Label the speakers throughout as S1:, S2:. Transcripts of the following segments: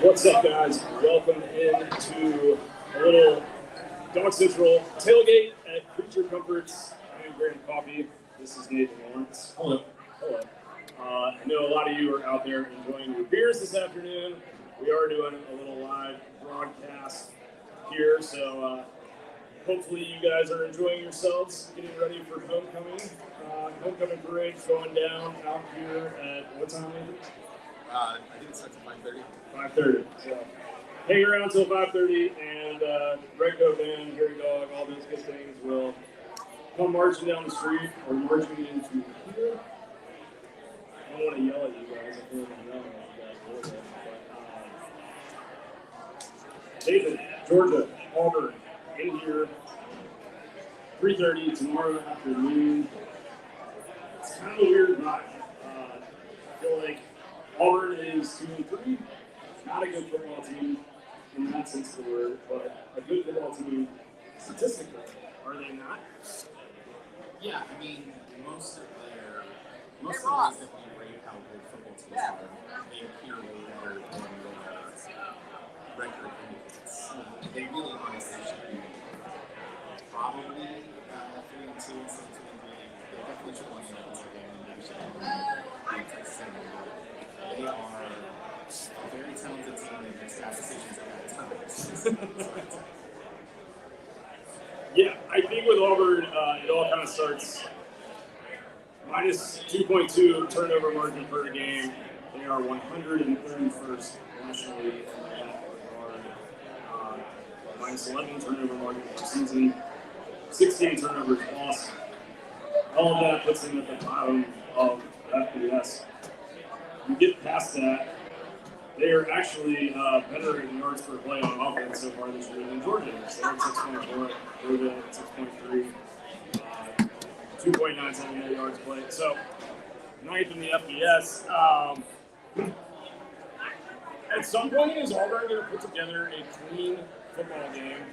S1: What's up, guys? Welcome into a little DawgsCentral tailgate at Creature Comforts and Granite Coffee. This is Nathan Lawrence.
S2: Hello.
S1: Hello. I know a lot of you are out there enjoying your beers this afternoon. We are doing a little live broadcast here, so hopefully you guys are enjoying yourselves, getting ready for homecoming. Homecoming parade's going down out here at what time is it?
S2: I think it starts at 5:30.
S1: 5:30. So hang around until 5:30, and Red Coat Band, Gary Dog, all those good things will come marching down the street or marching into here. I don't want to yell at you guys. I feel like I'm yelling at you guys a little bit. But, Nathan, Georgia, Auburn, in here, 3:30 tomorrow afternoon. It's kind of a weird night. I feel like Auburn is 2-3. Not a good football team in that sense of the word, but a good football team statistically. Are they not?
S2: Yeah, I mean, most of the ways that we rate how good football teams are, they appear way better than the record indicates. They really honestly should be probably 3-2 instead of 2-3. They definitely should win the offensive game, and they should win the Texas A&M. They are a very talented team that makes bad decisions at times.
S1: Yeah, I think with Auburn, it all kind of starts minus 2.2 turnover margin per game. They are 131st nationally in that regard. Minus 11 turnover margin per season, 16 turnovers lost. All of that puts them at the bottom of FBS. You get past that, they are actually better in yards per play on offense so far this year than Georgia is. They're at 6.4, Georgia at 6.3, 2.97 net yards played. So, ninth in the FBS. At some point, is Auburn going to put together a clean football game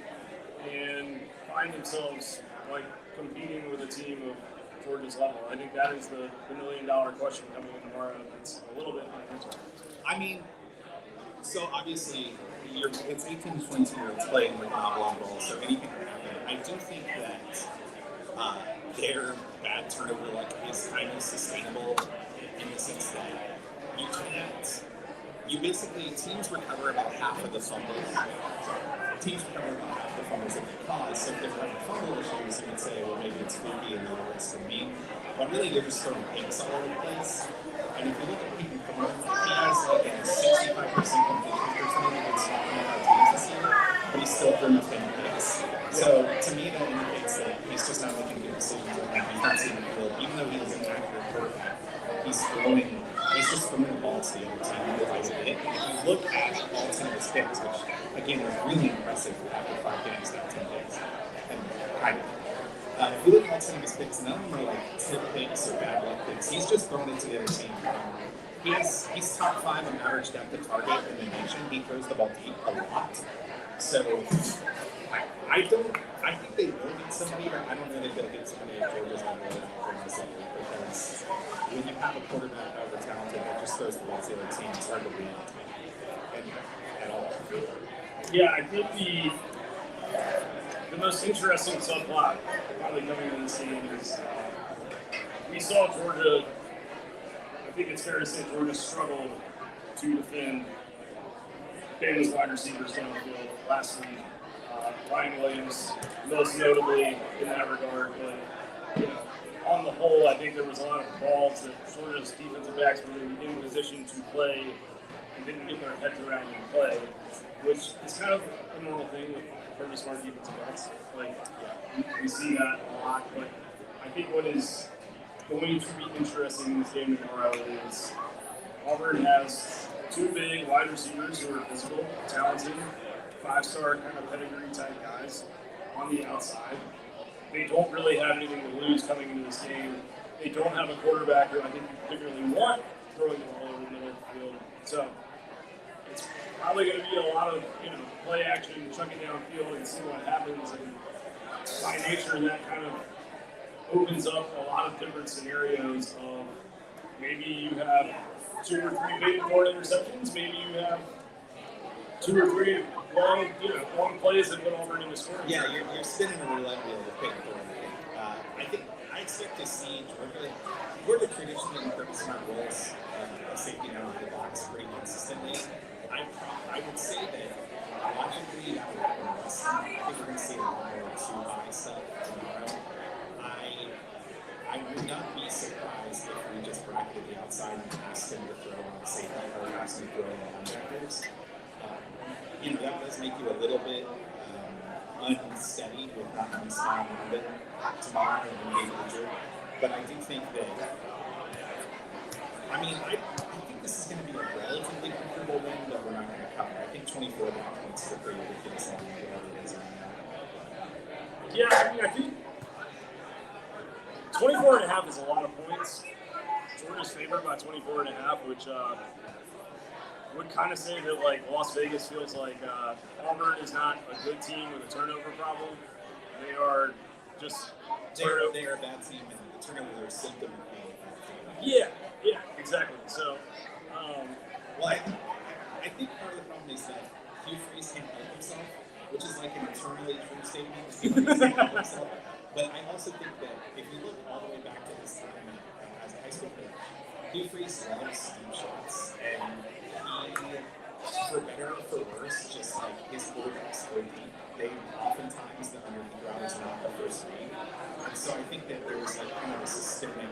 S1: and find themselves like competing with a team of Georgia's level? I think that is the $1 million question coming in tomorrow. It's a little bit unanswered.
S2: I mean, so obviously, it's 18 to 22-year-olds playing with oblong ball, so anything can happen. I do think that their bad turnover luck is kind of sustainable in the sense that you can't. You basically, teams recover about half of the fumbles. Teams recover about half the fumbles that they cause. So if they're having fumble issues, you can say, well, maybe it's fluky and the rest of me. But really, they're just throwing picks all over the place. And if you look at Peyton Thorne, he has like a 65% completion percentage against our teams this year, but he's still throwing 10 picks. So to me, that indicates that he's just not making good decisions right now. He's not seeing the field, even though he's an accurate quarterback. He's just throwing the ball to the other team. If you look at all 10 of his picks, which again is really impressive after 5 games, now 10 picks, and kind of. If you look at all 10 of his picks, none of them are like tip picks or bad luck picks. He's just throwing it to the other team. He's top 5 on average depth of target in the nation. He throws the ball deep a lot. So I think they will get somebody, but I don't know that they'll get somebody at Georgia's level because when you have a quarterback however talented that just throws the ball to the other team, it's hard to win at all.
S1: Yeah, I think the most interesting subplot probably coming in this game is we saw Georgia. I think it's fair to say Georgia struggled to defend famous wide receivers down the field last week. Ryan Williams, most notably in that regard, but on the whole, I think there was a lot of balls that Georgia's defensive backs were in position to play and didn't get their heads around and play, which is kind of a normal thing with very smart defensive backs. Like, we see that a lot, but I think what is going to be interesting in this game tomorrow is Auburn has 2 big wide receivers who are physical, talented, 5-star kind of pedigree type guys on the outside. They don't really have anything to lose coming into this game. They don't have a quarterback who I think you particularly want throwing the ball over the middle of the field. So it's probably going to be a lot of play action, chucking downfield and see what happens. And by nature, that kind of opens up a lot of different scenarios of maybe you have 2 or 3 big board interceptions, maybe you have 2 or 3 long plays that put Auburn in the scoring.
S2: Yeah, you're spinning a roulette wheel to pick Thorne. I think I expect to see Georgia traditionally purpose not roles a safety down in the box pretty consistently. I would say that logically that would happen less. I think we're going to see a lot more too high stuff tomorrow. I would not be surprised if we just bracketed the outside and asked him to throw on the safety or asked him to throw on the linebackers. That does make you a little bit unsteady with not having Smile London tomorrow and being injured. But I do think that, I think this is going to be a relatively comfortable win, but we're not going to cover. I think 24 points is a pretty ridiculous line, whatever it is right now.
S1: Yeah, I think 24.5 is a lot of points. Georgia's favored by 24.5, which would kind of say that Las Vegas feels like Auburn is not a good team with a turnover problem. They are just
S2: they are a bad team, and the turnovers are a symptom of being a bad team.
S1: Yeah, exactly. So,
S2: I think part of the problem is that Hugh Freeze can't help himself, which is like an eternally true statement. Hugh Freeze can't help himself. But I also think that if you look all the way back to his time as a high school player, Hugh Freeze loves deep shots, and he, for better or for worse, just like his quarterbacks go deep. They oftentimes the underneath route is not the first read, and so I think that there was kind of a systemic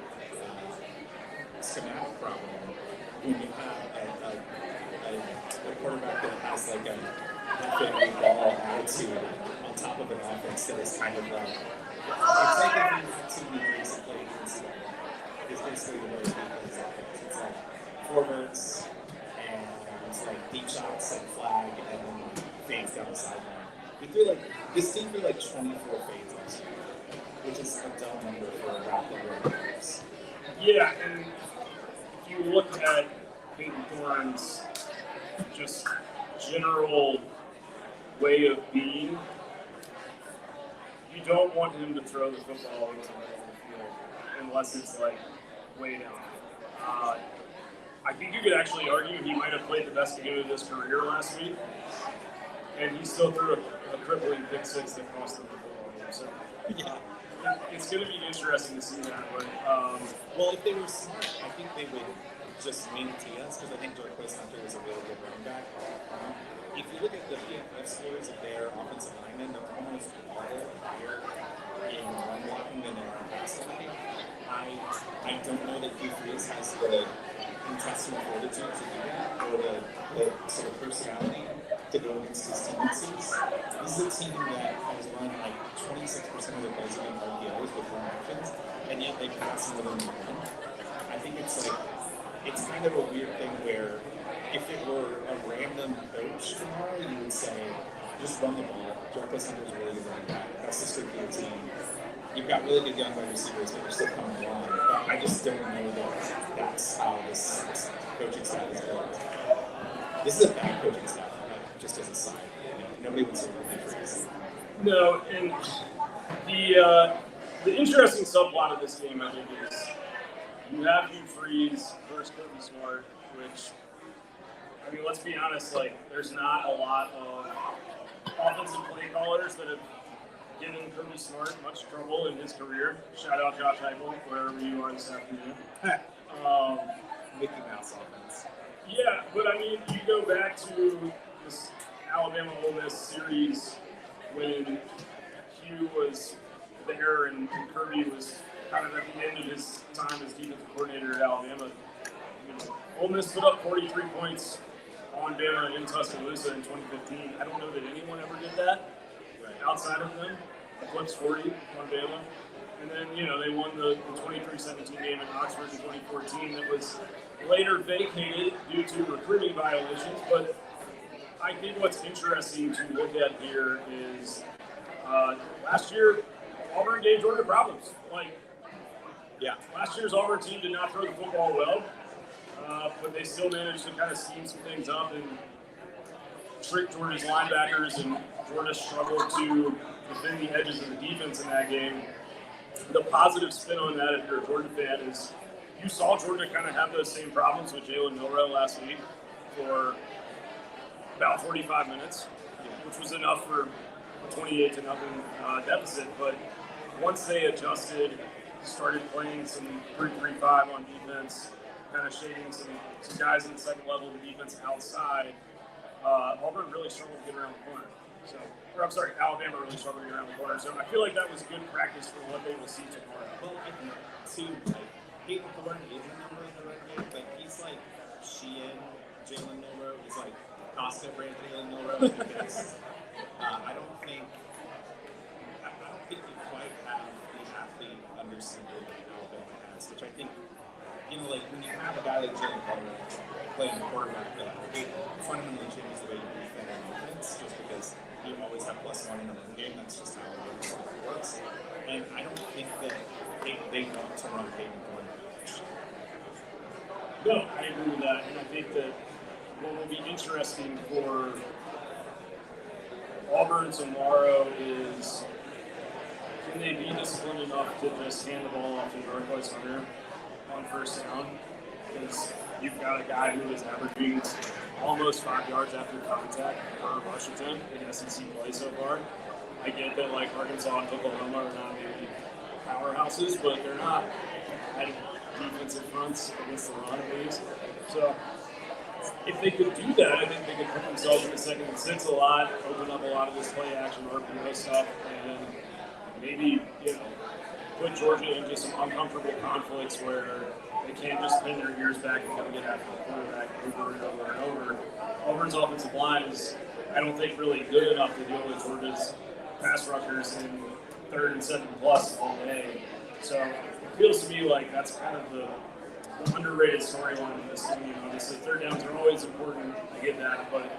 S2: schematic problem when you have a quarterback that has a definite ball attitude on top of an offense that is kind of it's like if you had too many things to play against them. It's basically the way it is. It's like forwards, and it's deep shots and flag, and then fades down the sideline. This team threw 24 fades last year, which is a dumb number for a rapid running games.
S1: Yeah, and if you look at Peyton Thorne's just general way of being, you don't want him to throw the football into the middle of the field unless it's way down. I think you could actually argue he might have played the best game of his career last week, and he still threw a crippling pick six that cost him the football game. So
S2: Yeah.
S1: It's going to be interesting to see that. But,
S2: well, if they were smart, I think they would just wing TS because I think George Hunter is a really good running back. If you look at the PFF scores of their offensive linemen, they're almost all higher in run blocking than they are in pass blocking. I don't know that Hugh Freeze has the intestinal fortitude to do that, or the sort of personality to go against his tendencies. This is a team that has run 26% of their plays against RPOs with run actions, and yet they pass more than one. I think it's kind of a weird thing where if it were a random coach tomorrow, you would say, just run the ball. Jarquez Hunter's a really good running back. That's the strength of your team. You've got really good young wide receivers, but you're still coming along. But I just don't know that that's how this coaching staff is built. This is a bad coaching staff, just as a side. Nobody would say Hugh Freeze.
S1: No, and the interesting subplot of this game, I think, is you have Hugh Freeze versus Kirby Smart, which, let's be honest, there's not a lot of offensive play callers that have given Kirby Smart much trouble in his career. Shout out Josh Heupel, wherever you are this afternoon.
S2: Mickey Mouse offense.
S1: Yeah, but you go back to this Alabama-Ole Miss series when Hugh was there and Kirby was kind of at the end of his time as defensive coordinator at Alabama. Ole Miss put up 43 points on Bama in Tuscaloosa in 2015. I don't know that anyone ever did that outside of them. Eclipse 40 on Bama. And then, they won the 23-17 game in Oxford in 2014 that was later vacated due to recruiting violations. But I think what's interesting to look at here is last year, Auburn gave Georgia problems. Last year's Auburn team did not throw the football well, but they still managed to kind of scheme some things up and trick Georgia's linebackers, and Georgia struggled to defend the edges of the defense in that game. The positive spin on that, if you're a Georgia fan, is you saw Georgia kind of have those same problems with Jalen Milroe last week for about 45 minutes, which was enough for a 28 to nothing deficit. But once they adjusted, started playing some 3-3-5 on defense, kind of shading some guys in the second level of the defense outside, Auburn really struggled to get around the corner. So, or I'm sorry, Alabama really struggled to get around the corner. So I feel like that was good practice for what they will see tomorrow.
S2: Well, I think too, like Peyton Thorne is a number in the run game, but he's like Sheehan, Jalen Milroe. He's like Costa, Brandon Jalen Milroe. Because I don't think you quite have the athlete understanding that Alabama has, which I think, like when you have a guy like Jalen Milroe playing quarterback, it fundamentally changes the way you defend on defense, just because you always have +1 in the run game. That's just how it works. And I don't think that they want to run Peyton Thorne.
S1: No, I agree with that. And I think that what will be interesting for Auburn tomorrow is, can they be disciplined enough to just hand the ball off to Northwest Hunter on first down? Because you've got a guy who is averaging almost 5 yards after contact per Washington in SEC play so far. I get that like Arkansas and Oklahoma are not maybe powerhouses, but they're not at defensive fronts against the run at least. So if they could do that, I think they could put themselves in the 2nd and 6 a lot, open up a lot of this play action RPO stuff, and maybe put Georgia into some uncomfortable conflicts where they can't just pin their ears back and come get after the quarterback over and over and over. Auburn's offensive line is, I don't think, really good enough to deal with Georgia's pass rushers in 3rd and 7 plus all day. So it feels to me like that's kind of the underrated storyline of this game. Obviously, 3rd downs are always important. I get that, but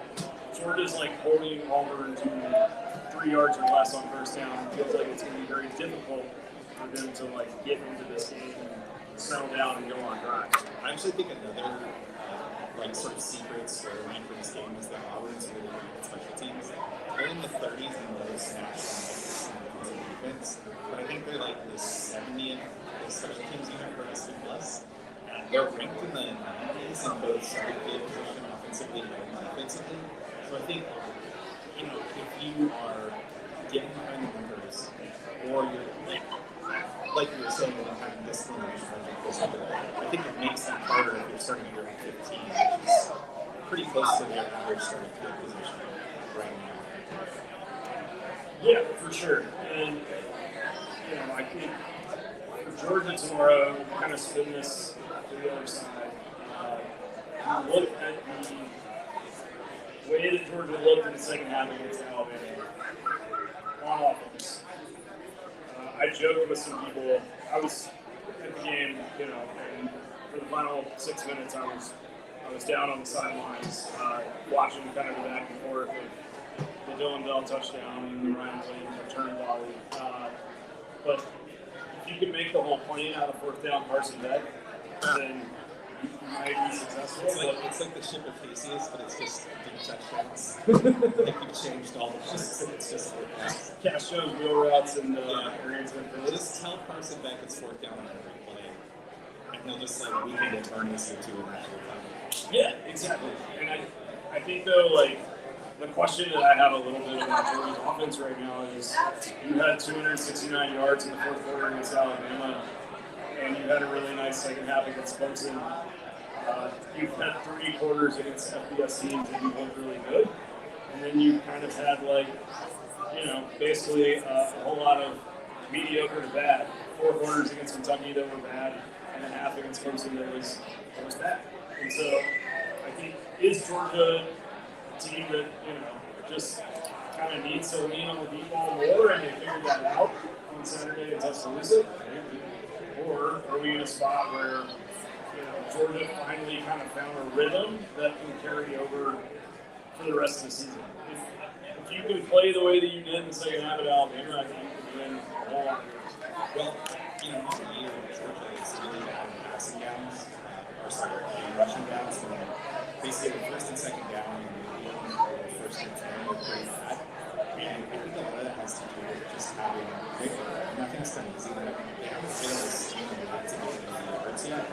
S1: Georgia's like holding Auburn to 3 yards or less on first down. It feels like it's going to be very difficult for them to like get into this game and settle down and go on drive.
S2: I actually think another sort of secret storyline for this game is that Auburn's really good at special teams. They're in the 30s in most snaps on defense, but I think they're like the 70th special teams unit for SC plus. They're ranked in the 90s in both starting field position offensively and defensively. So I think, if you are getting behind the numbers, or you're like you were saying, having discipline, I think it makes that harder if you're starting your 15, which is pretty close to their average starting field position right now.
S1: Yeah, for sure. And I think for Georgia tomorrow, kind of spin this to the other side. You look at the way that Georgia looked in the second half against Alabama on offense. I joked with some people. I was at the game, and for the final 6 minutes, I was down on the sidelines watching kind of the back and forth of the Dylan Bell touchdown and the Ryan Williams return volley. But if you can make the whole plane out of 4th down Carson Beck, then you might be successful.
S2: It's like the ship of Theseus, but it's just deep touchdowns. Like you've changed all the ships. It's just
S1: Cash shows wheel routes and areas
S2: We'll just tell Carson Beck it's 4th down on every play, and he'll just we can get turned this into an actual time.
S1: Yeah, exactly. And I think though, the question that I have a little bit about Georgia's offense right now is you had 269 yards in the 4th quarter against Alabama, and you had a really nice second half against Clemson. You've had 3 quarters against FBS teams that you looked really good, and then you kind of had basically a whole lot of mediocre to bad. 4 quarters against Kentucky that were bad, and a half against Clemson that was bad. And so I think, is Georgia a team that just kind of needs to lean on the deep ball more, and they figured that out on Saturday in Tuscaloosa? Or are we in a spot where Georgia finally kind of found a rhythm that can carry over for the rest of the season? If you can play the way that you did in the second half at Alabama, I think you can win a whole lot.
S2: Well, all year Georgia is really bad in passing downs, rushing downs. So basically, the 1st and 2nd down, and the 1st and 10 are pretty bad. And I think a lot of that has to do with just having nothing's done easy. They haven't been able to scheme the to get into the yards yet.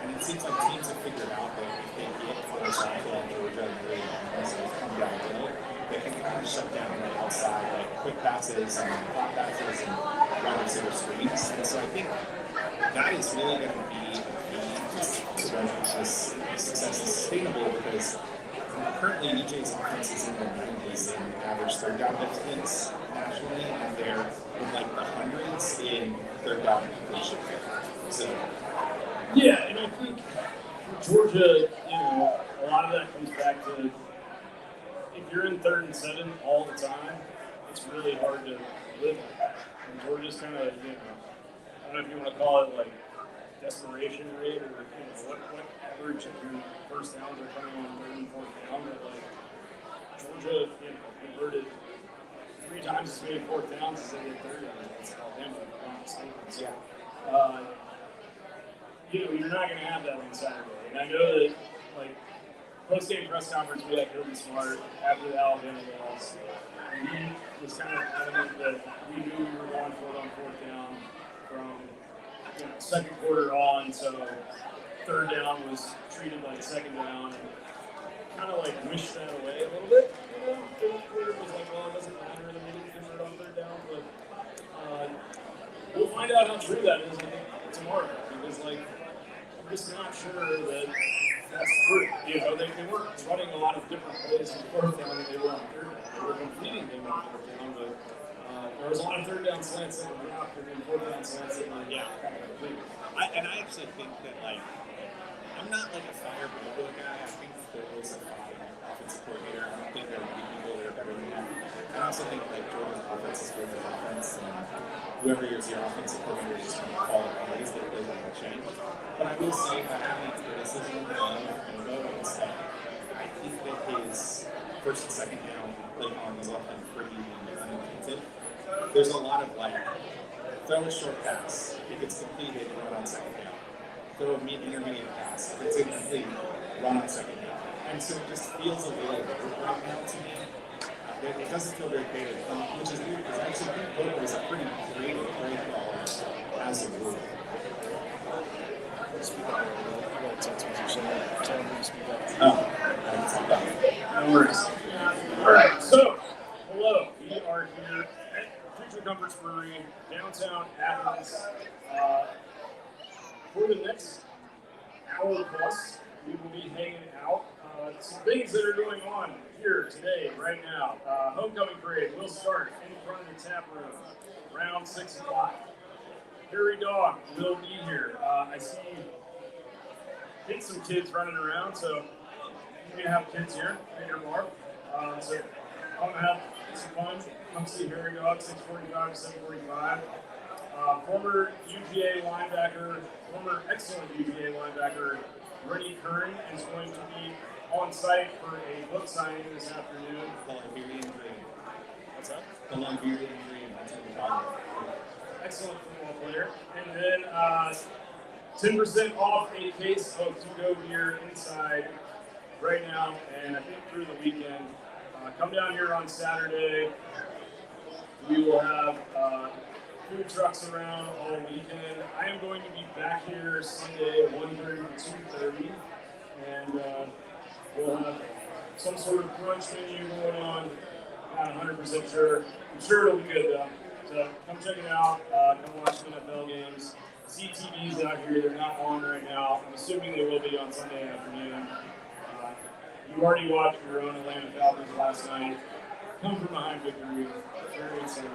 S2: And it seems like teams have figured out that if they get, for example, Georgia and really come downhill, they can kind of shut down the outside, like quick passes and hot passes and wide receiver screens. And so I think that is really going to be a key to whether this success is sustainable because currently EJ's offense is in the 90s in average third down distance nationally, and they're in like the hundreds in third down completion. So
S1: yeah, and I think for Georgia, a lot of that comes back to if you're in 3rd and 7 all the time, it's really hard to live with that. And Georgia's kind of, I don't know if you want to call it like desperation rate or what average of your first downs are coming on 3rd and 4th down, but like Georgia, converted 3 times as many 4th downs as they did 3rd downs. It's Alabama, if I'm not mistaken. So, you're not going to have that on Saturday. And I know that, like, post-game press conference, we had Kirby Smart after the Alabama loss. And he was kind of adamant that we knew we were going for it on 4th down from second quarter on, so 3rd down was treated like 2nd down, and kind of like wished that away a little bit. Third quarter was like, well, it doesn't matter that we didn't convert on 3rd down, but we'll find out how true that is, I think, tomorrow, because like I'm just not sure that that's true. They weren't running a lot of different plays on 4th down than they were on 3rd down. They were completing them on 4th down, but there was a lot of 3rd down slants that were dropped and then 4th down slants that were kind of completed.
S2: I actually think that, like, I'm not like a fire Bobo guy. I think there is a fine offensive coordinator. I don't think there are many people that are better than him. I also think like Jordan's offense is great with offense, and whoever is your offensive coordinator is just going to call it plays that plays on the change. But I will say that having criticism of Bobo is that I think that his first and second down play calling is often pretty unintensive. There's a lot of like throw a short pass, if it's completed, run on 2nd down. Throw a intermediate pass, if it's incomplete, run on 2nd down. And so it just feels a little weird right now to me. It doesn't feel very creative, which is weird because I actually think Bobo is a pretty creative play caller as a rule.
S3: Speak up a little bit. I got a text message saying, tell me to speak up.
S2: Oh, I didn't see that.
S1: No worries. All right, so hello. We are here at Creature Comforts Brewery, downtown Athens. For the next hour plus, we will be hanging out. Some things that are going on here today, right now. Homecoming parade will start in front of the tap room around 6 o'clock. Harry Dog will be here. I see some kids running around, so you're going to have kids here at your bar. So I'm going to have some fun. Come see Harry Dog, 6:45 to 7:45. Former excellent UGA linebacker, Rennie Curran is going to be on site for a book signing this afternoon.
S2: The Liberian Dream.
S1: What's that?
S2: The Liberian Dream. That's what we're talking about.
S1: Excellent football player. And then 10% off a case of to-go beer inside right now, and I think through the weekend. Come down here on Saturday. We will have food trucks around all weekend. I am going to be back here Sunday at 1:30 to 2:30, and we'll have some sort of brunch menu going on. Not 100% sure. I'm sure it'll be good though. So come check it out. Come watch some NFL games. CTV's out here. They're not on right now. I'm assuming they will be on Sunday afternoon. You already watched your own Atlanta Falcons last night. Come from behind victory. Very exciting.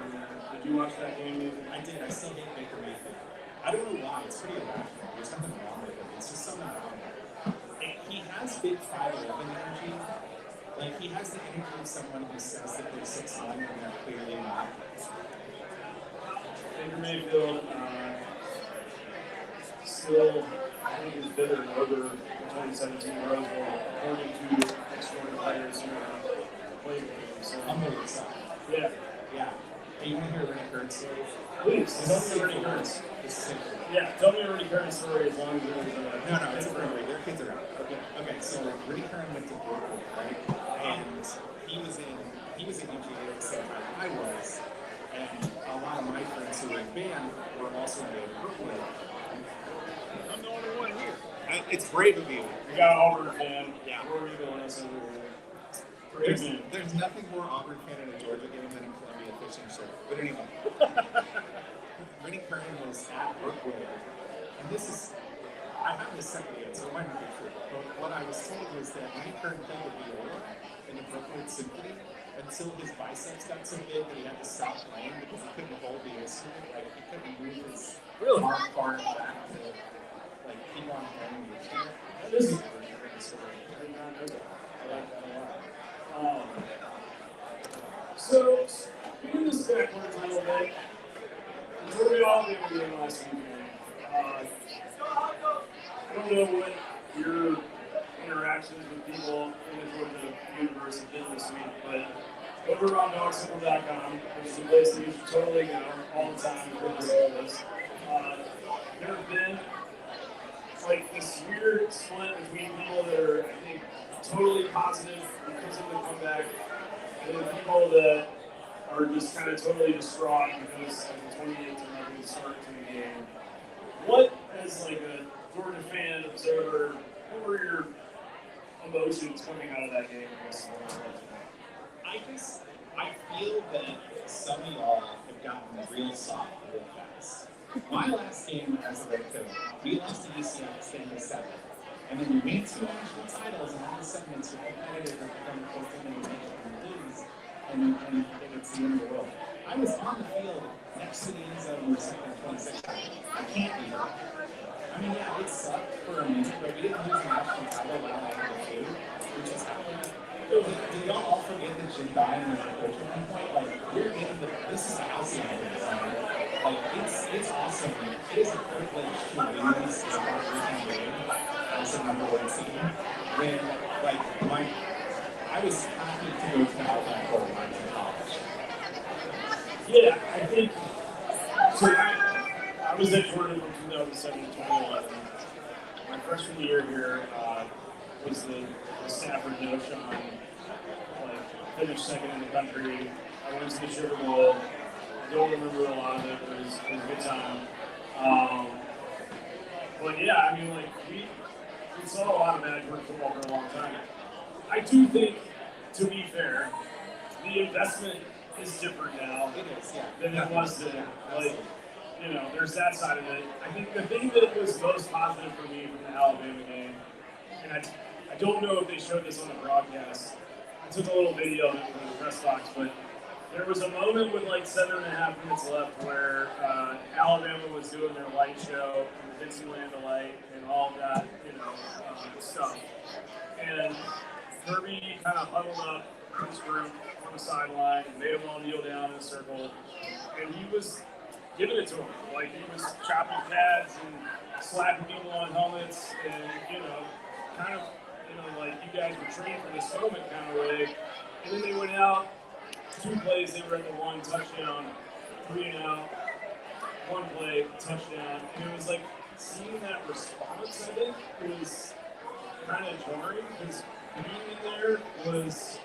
S1: Did you watch that game, Nathan?
S2: I did. I still hate Baker Mayfield. I don't know why. It's pretty irrational. There's nothing wrong with him. It's just something wrong with him. And he has big 5'11" energy. Like, he has the energy of someone who says that they're 6'1" when they're clearly not.
S1: Baker Mayfield still, I think, is bitter over the 2017 Rose Bowl, according to extraordinary players who played with him. So,
S2: I'm really excited.
S1: yeah.
S2: Yeah. Hey, you want to hear a Rennie Curran story?
S1: Please, tell me Rennie Curran's. Yeah, tell me Rennie Curran's story as long as it was.
S2: No, it's a great. Their kids are out. Okay. So Rennie Curran went to Brooklyn, right? And he was in UGA at the same time I was, and a lot of my friends who were in band were also in Brooklyn.
S3: I'm the only one here.
S2: It's brave of you.
S1: We got an Auburn fan.
S2: Yeah.
S1: We're going to over here.
S2: There's nothing more Auburn fan in a Georgia game than a Columbia fishing shirt. But anyway, Rennie Curran was at Brookwood, and this is, I have this second yet, so it might not be true. But what I was told was that Rennie Curran played the viola in the Brookwood Symphony until his biceps got so big that he had to stop playing because he couldn't hold the instrument. Like, he couldn't move his arm far enough back to, like, keep on playing the instrument.
S1: That is a great story. I did not know that. I like that a lot. So, speaking of this backwards a little bit, what we all did with the last weekend. I don't know what your interactions with people in the Georgia universe have been this week, but over on DawgsCentral.com, which is a place that you should totally go all the time for this. There have been like this weird split between people that are, I think, totally positive because of the comeback, and then people that are just kind of totally distraught because of the 28-0 start to the game. What, as like a Georgia fan, observer, what were your emotions coming out of that game?
S2: I feel that some of y'all have gotten real soft real fast. My last game as a red coach, we lost to UCF staying in 7th. And then we made 2 national titles, and all of a sudden it's competitive and become the 14th and we make it and lose, and it's the end of the world. I was on the field next to the end zone with second 26. I can't be here. I mean, yeah, it sucked for a minute, but we didn't lose the national title while I had the 2, which is how did y'all all forget that Jim Dye was the coach at one point? Like, we're in this is the house of like, it's awesome. It is a privilege to win this Spartan game as a number 1 team. When, like, I was happy to go to the Alabama Bowl when I was in college.
S1: Yeah, I think, so I was at Georgia from 2007 to 2011. My freshman year here was the Stafford notion on, like, finished second in the country. I went to the Sugar Bowl. I don't remember a lot of it, but it was a good time. But yeah, I mean, like, we saw a lot of bad Georgia football for a long time. I do think, to be fair, the investment is different now than it was then. Like, you know, there's that side of it. I think the thing that was most positive for me from the Alabama game, and I don't know if they showed this on the broadcast. I took a little video of it from the press box, but there was a moment with like 7.5 minutes left where Alabama was doing their light show and the Dixieland light and all of that, you know, stuff. And Kirby kind of huddled up his group on the sideline and made them all kneel down in a circle. And he was giving it to them. Like, he was chopping pads and slapping people on helmets and, you know, kind of, you know, like, you guys were trained for this moment kind of way. And then they went out, 2 plays, they were at the 1 touchdown, 3 and out, 1 play, touchdown. And it was like, seeing that response, I think, was kind of jarring because being in there was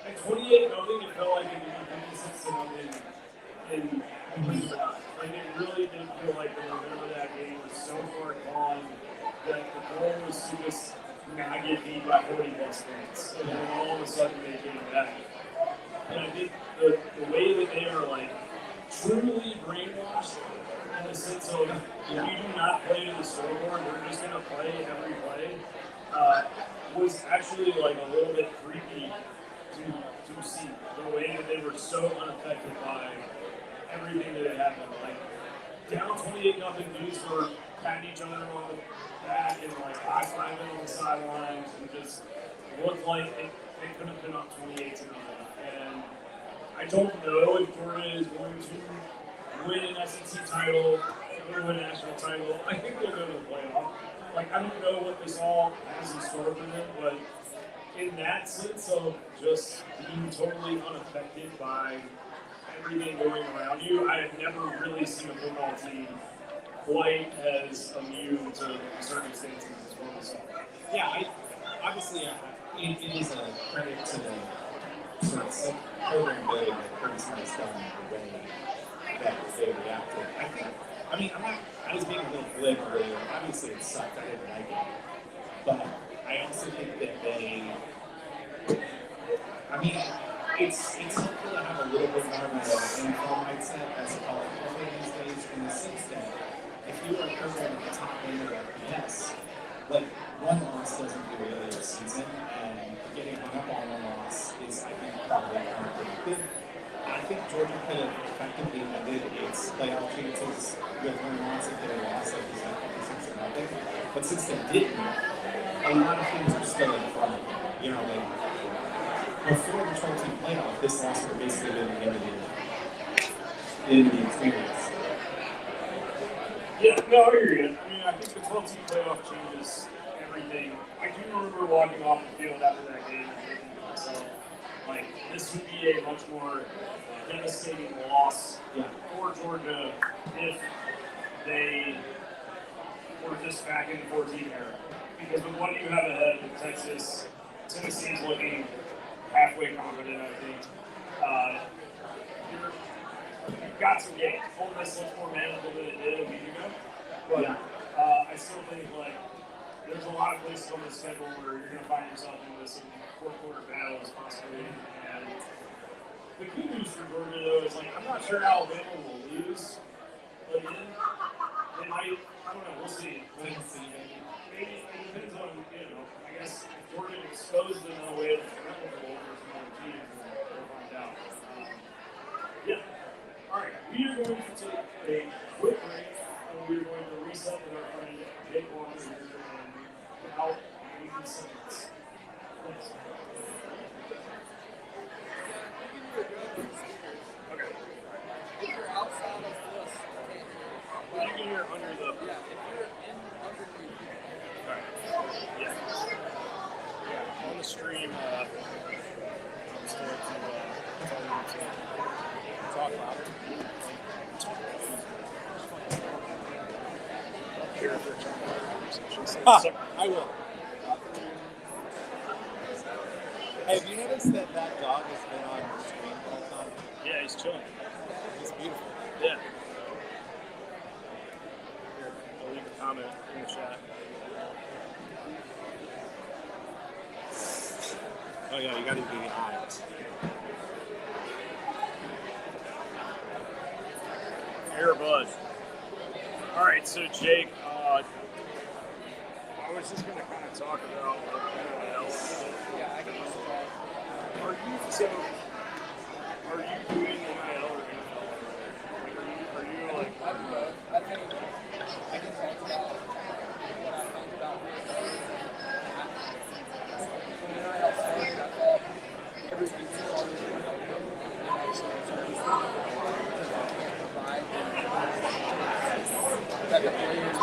S1: like 28-0, it felt like it was 56-0 in complete rout. Like, it really did feel like the November of that game was so far gone that the goal was to just not get beat by 40 plus points. And then all of a sudden they came back. And I think the way that they are, like, truly brainwashed in the sense of if you do not play to the scoreboard, we're just going to play every play, was actually, like, a little bit freaky to see. The way that they were so unaffected by everything that had happened. Like, down 28-0, dudes were patting each other on the back and, like, high-fiving on the sidelines and just looked like they could have been up 28-0. And I don't know if Georgia is going to win an SEC title or win a national title. I think they'll go to the playoff. Like, I don't know what this all has in store for them, but in that sense of just being totally unaffected by everything going around you, I have never really seen a football team quite as immune to circumstances as well as that.
S2: Yeah, it is a credit to the sort of program building that Curtis has done the way that they reacted. I I mean, I was being a little glib earlier. Obviously, it sucked. I didn't like it. But I also think that I mean, it's helpful to have a little bit more of an NFL mindset as a college player these days, in the sense that if you are a program at the top end of FBS, like one loss doesn't do really a season, and getting hung up on one loss is, I think, probably counterproductive. I think Georgia could have effectively ended its playoff chances with one loss if they had lost, like you said, 56-0. But since they didn't, a lot of things are still in front of them. You know, like before the 12-team playoff, this loss would have basically been the end of the experience.
S1: Yeah, no, I hear you. I mean, I think the 12-team playoff changes everything. I do remember walking off the field after that game and thinking to myself, like, this would be a much more devastating loss for Georgia if they were just back in the 14 era. Because with what you have ahead with Texas, Tennessee's looking halfway confident, I think. You've got some games. Ole Miss looks more manageable than it did a week ago. But I still think, like, there's a lot of places on the schedule where you're going to find yourself into some fourth-quarter battles, possibly. And the good news for Georgia, though, is, like, I'm not sure Alabama will lose again. They might, I don't know, we'll see. Maybe it depends on, you know, I guess if Georgia exposed them in a way that's replicable for some other teams, we'll find out. All right, we are going to take a quick break, and we are going to reset with our friend Jake Walker here in about 80 seconds. Thanks. Okay.
S4: If you're outside of this,
S1: Well, you can hear under the.
S4: yeah, if you're in underneath,
S1: All right. Yeah. Yeah. On the stream, I'm just going to tell you to talk louder. Here if they're trying to have a conversation.
S2: I will. Hey, have you noticed that dog has been on your screen the whole time?
S1: Yeah, he's chilling.
S2: He's beautiful.
S1: Yeah. Here, I'll leave a comment in the chat.
S2: Oh yeah, you gotta be the eyes.
S1: Air Bud. All right, so Jake, I was just going to kind of talk about NIL.
S4: yeah, I can use that.
S1: Are you doing NIL or NFL? Are you like?
S4: I don't know. I think I can talk about what I think about this. When NIL started, I thought everything started with provide that the players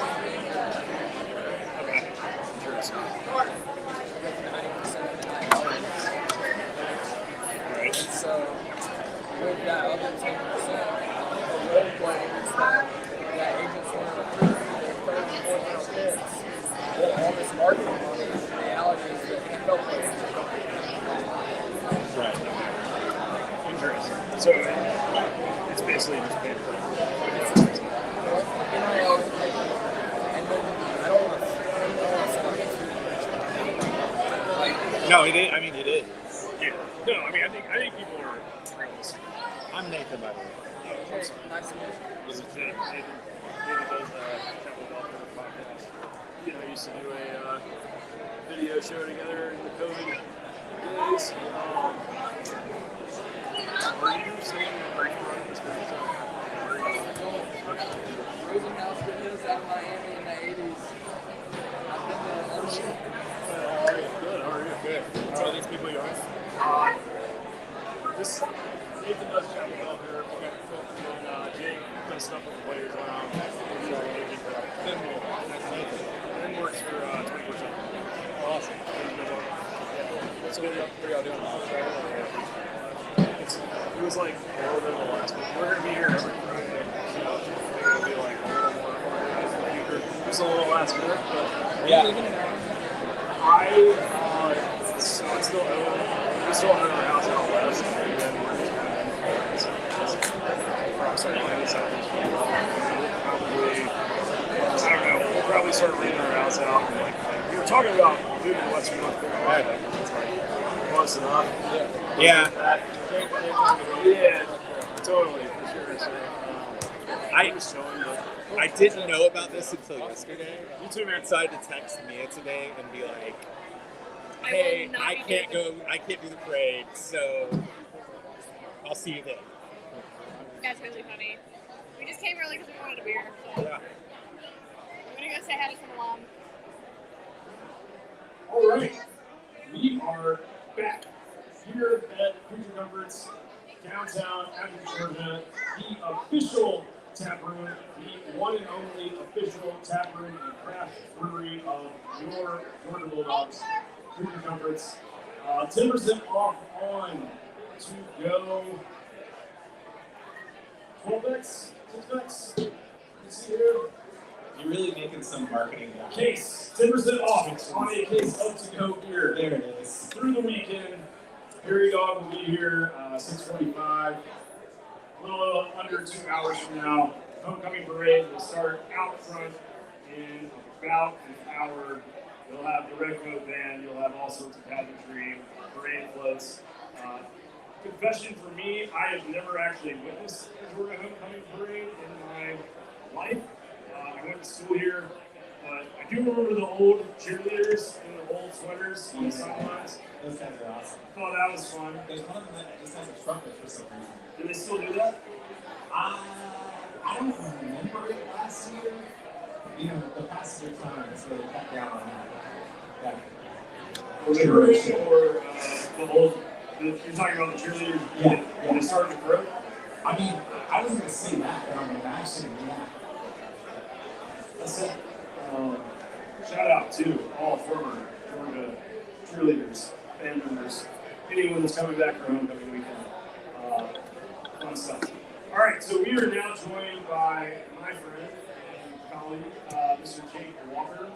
S1: Interesting.
S4: 90% of the NIL.
S1: Right.
S4: So, with that other 10%, the role players that agents want to recruit, their third and fourth round picks, well, all this marketing money, the reality is that NFL players
S1: Right. Interesting. So it's basically just paper.
S4: NIL is paper. And then I don't want to stop it too much. Like,
S2: No, it is. I mean, it is.
S1: Yeah. No, I mean, I think people are realistic.
S2: I'm Nathan, by the way.
S4: okay, nice to meet you.
S1: This is Nathan. Nathan does Temple Golf podcast. You know, I used to do a video show together in the COVID days. Are you saying are you running this business?
S4: Rosenhaus videos out of Miami in the 80s. I've been there.
S1: Good. How are you? Good.
S2: So are these people you are?
S1: This Nathan does Temple Golf here. And Jake does stuff with the players around. Then works for 24/7.
S3: Awesome. So what are y'all doing?
S1: It was like a little bit of the last week. We're going to be here every Friday. So we're going to be like a little more organized in the future. Just a little last minute, but
S3: Yeah.
S1: so I still own it. We still own our house out west. And then we're just kind of, I'm sorry, this out. Probably
S3: start leaving our house out. Like, we were talking about moving to Western North Carolina. It's like close enough.
S2: Yeah.
S3: Yeah, totally, for sure. So,
S2: I
S3: just chilling, but
S2: I didn't know about this until yesterday.
S3: you too, man.
S2: Decided to text Mia today and be like,
S5: I
S2: "Hey,
S5: will not
S2: I
S5: be
S2: can't
S5: doing
S2: go. I can't do the parade, so I'll see you then."
S5: That's really funny. We just came early because we wanted a beer. So
S2: Yeah.
S5: I'm gonna go say hi to some alum.
S1: All right, we are back here at Creature Comforts, downtown Athens, Georgia, the official tap room, the one and only official tap room and craft brewery of your Georgia Bulldogs. Creature Comforts, 10% off on to go. 12x, 6x. You see here.
S2: You're really making some marketing.
S1: Case, 10% off on a case of to-go beer.
S2: There it is.
S1: Through the weekend, Prairie Dog will be here 6:45. A little under 2 hours from now. Homecoming parade will start out front in about an hour. You'll have the Red Coat Band. You'll have all sorts of pageantry, parade floats. Confession for me, I have never actually witnessed a Georgia homecoming parade in my life. I went to school here, but I do remember the old cheerleaders in the old sweaters on the sidelines.
S2: Those guys are awesome.
S1: I thought that was fun.
S2: There's one of them that just has a trumpet for some reason.
S1: Do they still do that?
S2: I don't remember it last year. You know, the past few times they cut down on that.
S1: Or the parade, or the old? You're talking about the cheerleaders
S2: Yeah.
S1: when they started to grow?
S2: I mean, I was going to say that, but I'm imagining that.
S1: That's it. Shout out to all former Georgia cheerleaders, band members, anyone that's coming back for homecoming weekend. Fun stuff. All right, so we are now joined by my friend and colleague, Mr. Jake Walker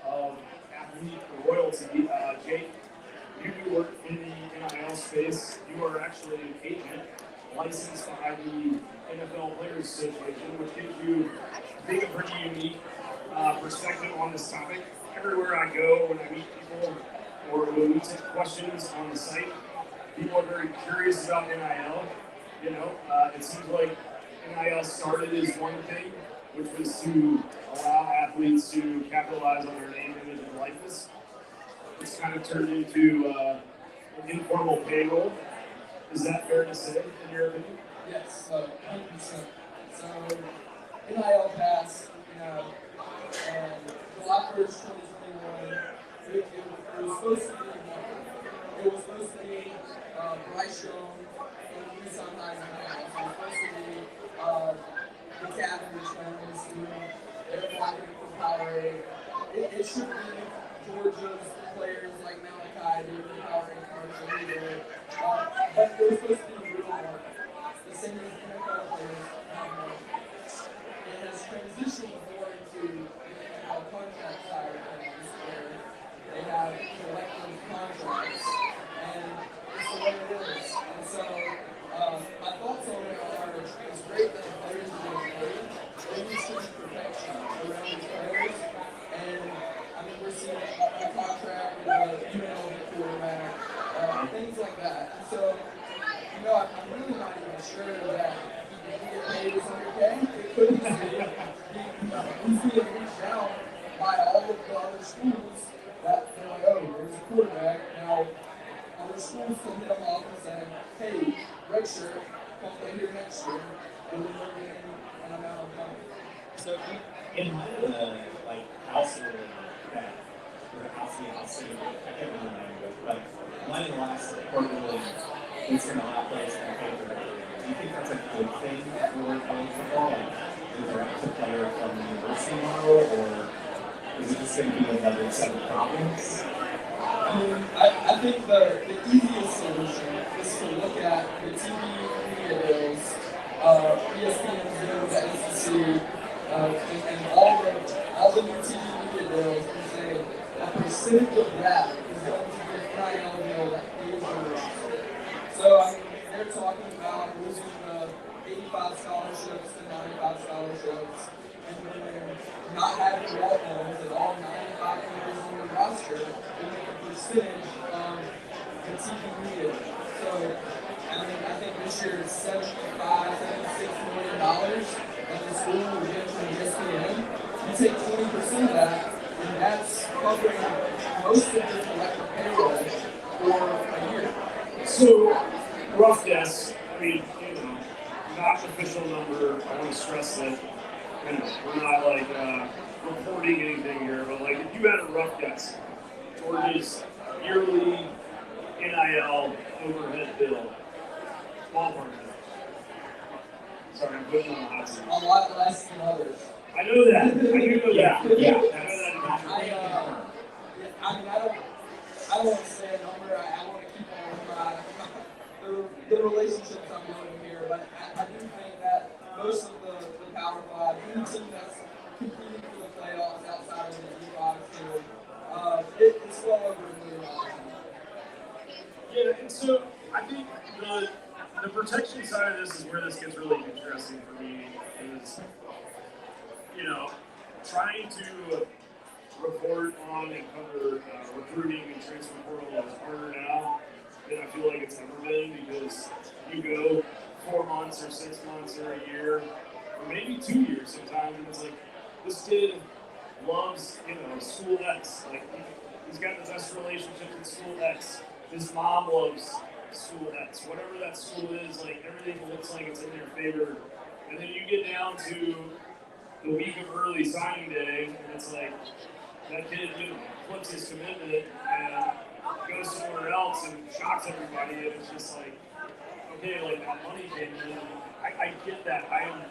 S1: of Athlete Royalty. Jake, you do work in the NIL space. You are actually an agent licensed by the NFL Players Association, which gives you, I think, a pretty unique perspective on this topic. Everywhere I go, when I meet people, or when we take questions on the site, people are very curious about NIL. You know, it seems like NIL started as one thing, which was to allow athletes to capitalize on their name, image, and likeness. It's kind of turned into an informal payroll. Is that fair to say, in your opinion?
S4: Yes, 100%. So, NIL passed, and July 1st, 2021, it was supposed to be Bryce Young from Nissan High School. It was supposed to be the Catholic Friends, they're walking from Powerade. It should be Georgia's players like Malachi, they're the Powerade commercial leader. But it was supposed to be real market. The same as NFL players have market. It has transitioned more into NFL contract side of things where they have collective contracts, and it's the way it is. And so, my thoughts on it are it's great that the players are getting paid. They need some protection around these players, and I mean, we're seeing a contract with a UNLV quarterback, things like that. And so, I'm really not even sure that he get paid his 100K. It could be he's being reached out by all of the other schools that they're like, oh, there's a quarterback. Now, other schools can hit him off and say, hey, redshirt, come play here next year, and then we're getting an amount of money.
S2: So, in light of the house rule that, or house rule, I can't remember the name, but one of the last court ruling is going to allow players to pay for it. Do you think that's a good thing for college football? Is there a player from the university model, or is it just going to be another set of problems?
S4: I think the easiest solution is to look at the TV media deals, ESPN deals, the SEC, and all the new TV media deals, and say a percentage of that is going to be a NIL deal that pays your roster. So I mean, they're talking about losing the 85 scholarships to 95 scholarships, and then not having walk-ons at all 95 players on the roster will make a percentage of the TV media. So, I mean, I think this year it's $76 million that the school will get from ESPN. You take 20% of that, and that's covering most of the collective payroll for a year.
S1: So, rough guess, I mean, not an official number. I want to stress that, we're not like reporting anything here, but like if you had a rough guess, Georgia's yearly NIL overhead bill, ballpark. Sorry, I'm putting you on the hot seat.
S4: A lot less than others.
S1: I know that. I do know that.
S2: Yeah.
S1: I know that.
S4: I mean, I don't want to say a number. I want to keep on the relationships I'm building here, but I do think that most of the Power 5, any team that's competing for the playoffs outside of the D5 field, it's well over $1 million.
S1: Yeah, and so I think the protection side of this is where this gets really interesting for me is, trying to report on and cover recruiting and transfer portal is harder now than I feel like it's ever been because you go 4 months or 6 months or a year or maybe 2 years sometimes and it's like this kid loves school X, like he's got the best relationship with school X, his mom loves school X, whatever that school is, like everything looks like it's in their favor, and then you get down to the week of early signing day and it's like that kid flips his commitment and goes somewhere else and shocks everybody, and it's just like, okay, like that money came in. I get that. I am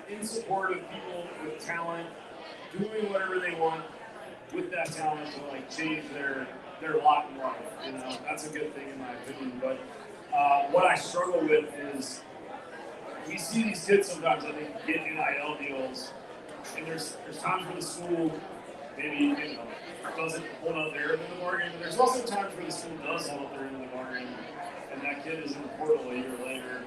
S1: in support of people with talent doing whatever they want with that talent to like change their lot in life. That's a good thing in my opinion. But what I struggle with is we see these kids sometimes I think get NIL deals, and there's times where the school maybe doesn't hold out their end of the bargain, but there's also times where the school does hold out their end of the bargain, and that kid is in the portal a year later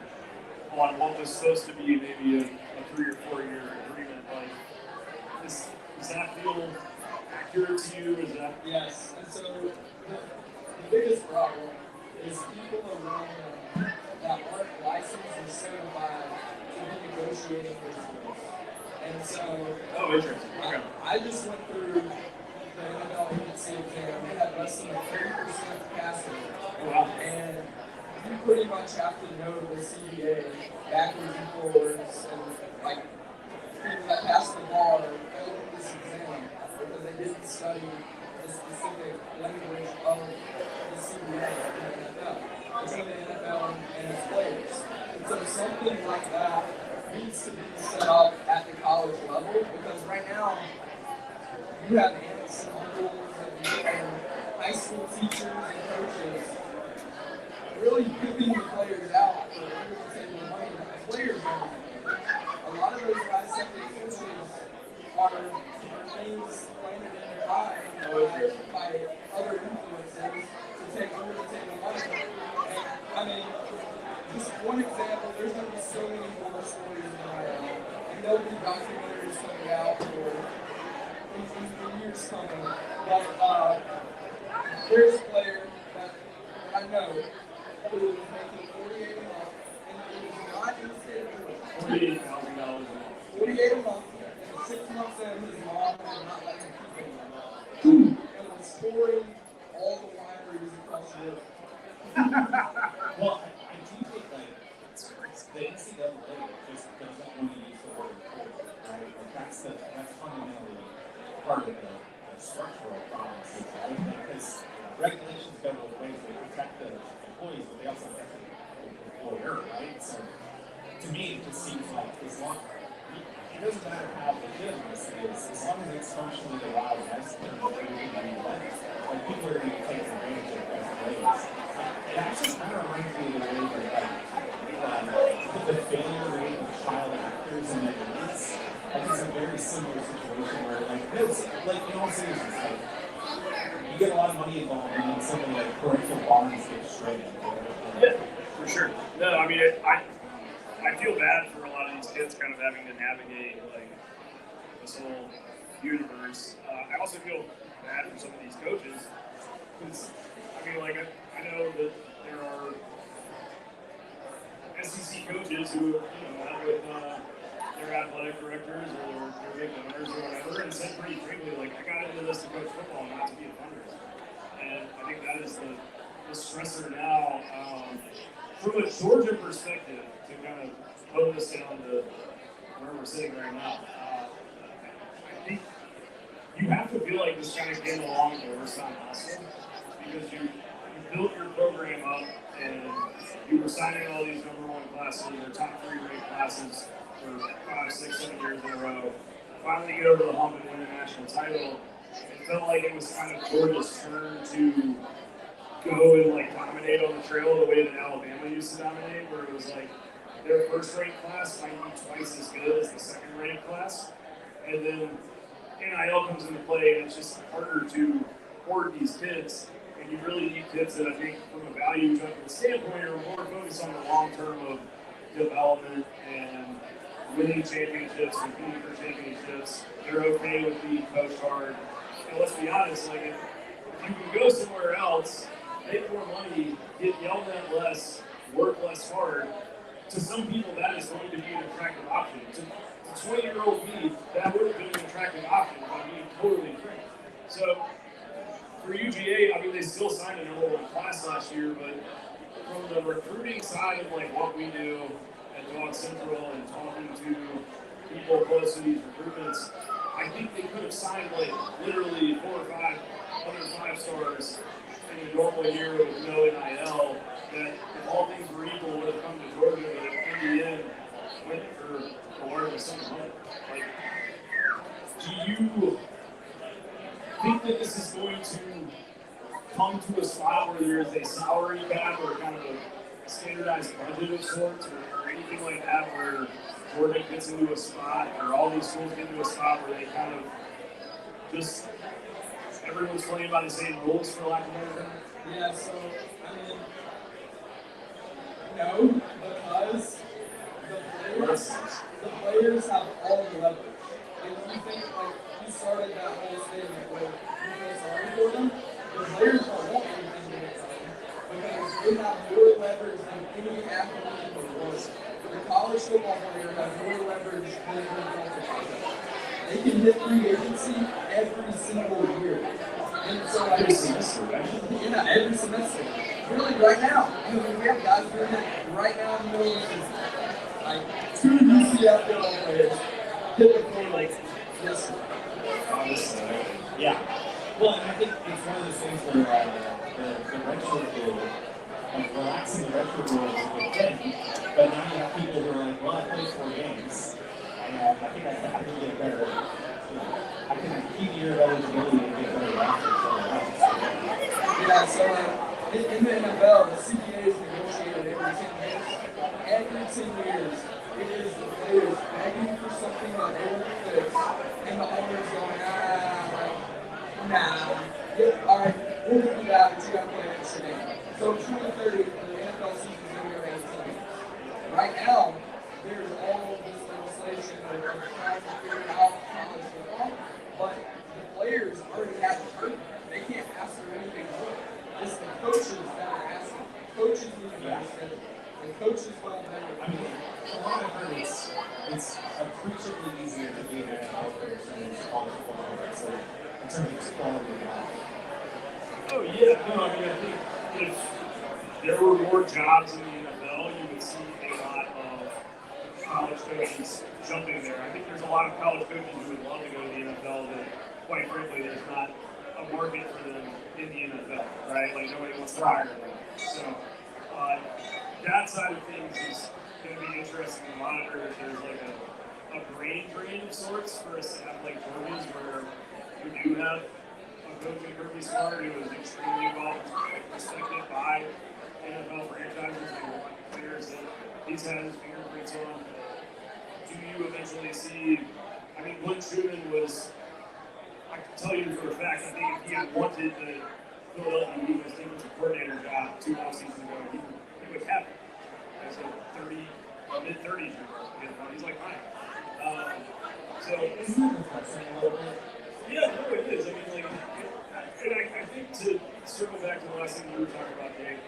S1: on what was supposed to be maybe a 3 or 4 year agreement. Like, does that feel accurate to you? Is that?
S4: Yes, and so the biggest problem is people around that aren't licensed or certified to be negotiating with schools. And so,
S1: Interesting. Okay.
S4: I just went through the NFL agency exam. We had less than a 30% pass rate.
S1: Oh, wow.
S4: And you pretty much have to know the CBA backwards and forwards, and like people that pass the bar failed this exam because they didn't study the specific language of the CBA in the NFL, between the NFL and its players. And so something like that needs to be set up at the college level, because right now you have aunts and uncles and high school teachers and coaches really picking the players out for the money that the players want. A lot of those guys think the coaches are things planted in their mind by other influences to take over the table money. And I mean, just one example, there's going to be so many more stories in NIL, and there'll be documentaries coming out for years coming. But there's a player that I know who is making $48 a month, and it is not in the state of Georgia.
S1: $48,000.
S4: $48 a month, and 6 months in, his mom did not let him keep it. And was touring all the wineries across Europe.
S2: Well, I do think the NCAA just doesn't want to use the word "quota," right? Like that's fundamentally part of the structural problems, right? Because regulations go both ways. They protect the employees, but they also protect the employer, right? So to me, it just seems like as long it doesn't matter how legitimate this is, as long as it's functionally allowed as like people are going to take advantage of those ways. It actually kind of reminds me of the way that the failure rate of child actors in the elites. I think it's a very similar situation where in all seriousness, you get a lot of money involved and then something like parental bonds get shredded.
S1: Yeah, for sure. No, I mean, I feel bad for a lot of these kids kind of having to navigate like this whole universe. I also feel bad for some of these coaches because I mean, like I know that there are SEC coaches who met with their athletic directors or their big owners or whatever, and said pretty frankly, like I got into this to coach football, not to be a fundraiser. And I think that is the stressor now. From a Georgia perspective, to kind of hone this down to where we're sitting right now, I think you have to feel like this kind of came along at the worst time possible because you built your program up and you were signing all these number one classes or top 3 ranked classes for 5, 6, 7 years in a row. Finally get over the hump and win a national title. It felt like it was kind of Georgia's turn to go and like dominate on the trail the way that Alabama used to dominate, where it was like their first ranked class might be twice as good as the second ranked class. And then NIL comes into play and it's just harder to hoard these kids. And you really need kids that I think from a value judgment standpoint are more focused on the long term of development and winning championships, competing for championships. They're okay with being coached hard. And let's be honest, like if you can go somewhere else, make more money, get yelled at less, work less hard, to some people that is going to be an attractive option. To 20-year-old me, that would have been an attractive option if I'm being totally frank. So for UGA, I mean, they still signed a number one class last year, but from the recruiting side of like what we do at DawgsCentral and talking to people close to these recruitments, I think they could have signed like literally 4 or 5 other 5-stars in a normal year with no NIL that if all things were equal would have come to Georgia, but in the end went for a larger sum of money. Like, do you think that this is going to come to a spot where there is a salary cap or kind of a standardized budget of sorts or anything like that where Georgia gets into a spot or all these schools get into a spot where they kind of just everyone's playing by the same rules for lack of a better term?
S4: Yeah, so, I mean, no, because the players have all the leverage. If you think, like, you started that whole statement where you feel sorry for them, the players don't want anything to get done because they have more leverage than any athlete in the world. The college football player has more leverage than the NFL player. They can hit free agency every single year. And so, like,
S1: Every semester, right?
S4: Yeah, every semester. Really, right now. I mean, we have guys doing it right now in the middle of the season. Like, 2 UCF football players hit the portal yesterday.
S2: Yeah. Well, and I think it's one of those things where the retro rule, like relaxing the retro rule is a good thing, but now you have people who are like, well, I played 4 games, and I think I can get better. I can keep your eligibility and get better rosters somewhere else.
S4: Yeah, so in the NFL, the CBA is negotiated every 10 years. Every 10 years, it is the players begging for something that they won't fix, and the owners going, nah. Yep, all right, we'll give you that, but you got to play an extra game. So 2030, the NFL season is going to go 18. Right now, there's all of this legislation of trying to figure out college football, but the players already have the permit. They can't ask for anything more. It's the coaches that are asking. The coaches need to understand it. The coaches want better.
S2: I mean, from what I've heard, it's appreciably easier to be an NFL player than it's college football. So in terms of quality of life.
S1: Oh yeah, no, I mean I think if there were more jobs in the NFL, you would see a lot of college coaches jumping there. I think there's a lot of college coaches who would love to go to the NFL that, quite frankly, there's not a market for them in the NFL, right? Like nobody wants to hire them. So that side of things is going to be interesting to monitor if there's like a brain drain of sorts for a staff like Georgia's where we do have a coach in Kirby Smart who is extremely well respected by NFL franchises and want players that he's had his fingerprints on. Do you eventually see, I mean, Glenn Schumann was, I can tell you for a fact, I think if he had wanted the Philadelphia Eagles defensive coordinator job 2 off seasons ago, he would have it as a mid-30s year old. He's like, fine. So,
S2: Isn't that the
S1: back to the last thing we were talking about, Dave.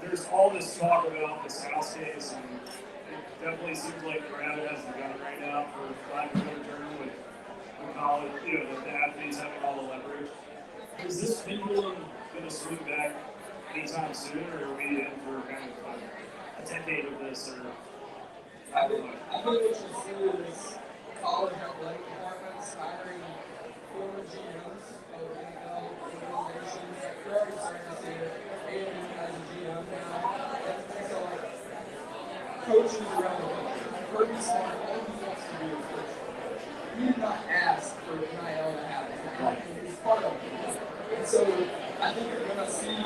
S1: There's all this talk about this house case, and it definitely seems like the rabbit has the gun right now for lack of a better term with college, the athletes having all the leverage. Is this pendulum going to swing back anytime soon, or are we in for kind of a decade of this? Or
S4: I think what you see is college athletic departments hiring former GMs of NFL organizations. You're already starting to see it. And as a GM now, and so coaches around the country. Kirby Smart, all he wants to do is coach. He did not ask for NIL to happen. It's part of it. And so I think you're going to see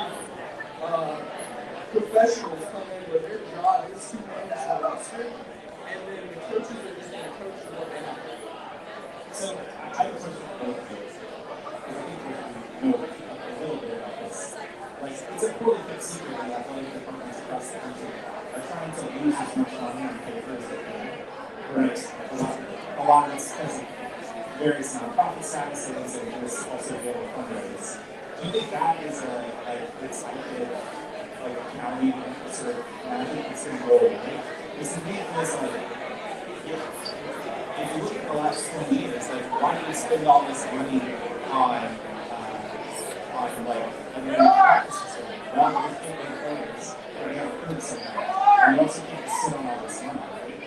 S4: professionals come in with their job is to manage the roster, and then the coaches are just going to coach to what they have.
S2: So I have a question for both of those. Because I think we know a little bit about this. Like, it's a poorly kept secret that athletic departments across the country are trying to lose as much money on paper as they can. Right? A lot of it's because of various nonprofit statuses, and there's also the other fundraisers. Do you think that is it's like a county sort of magic that's going to go away? Because to me it feels like, if you look at the last 20 years, like, why do you spend all this money on practices? One, you can't make players, or you have to put somewhere. And you also can't sit on all this money, right?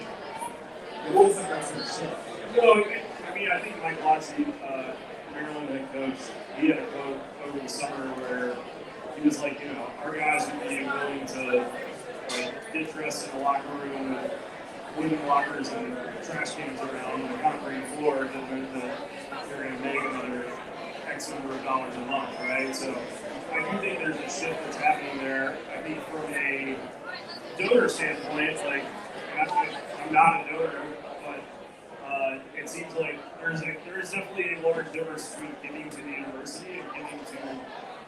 S2: It feels like that's a shift.
S1: No, I mean, I think Mike Lotsey, Maryland head coach, he had a quote over the summer where he was like, our guys would be willing to get dressed in the locker room and winning lockers and trash cans around the concrete floor than they're going to make another X number of dollars a month, right? So I do think there's a shift that's happening there. I think from a donor standpoint, I'm not a donor, but it seems like there is definitely a large difference between giving to the university and giving to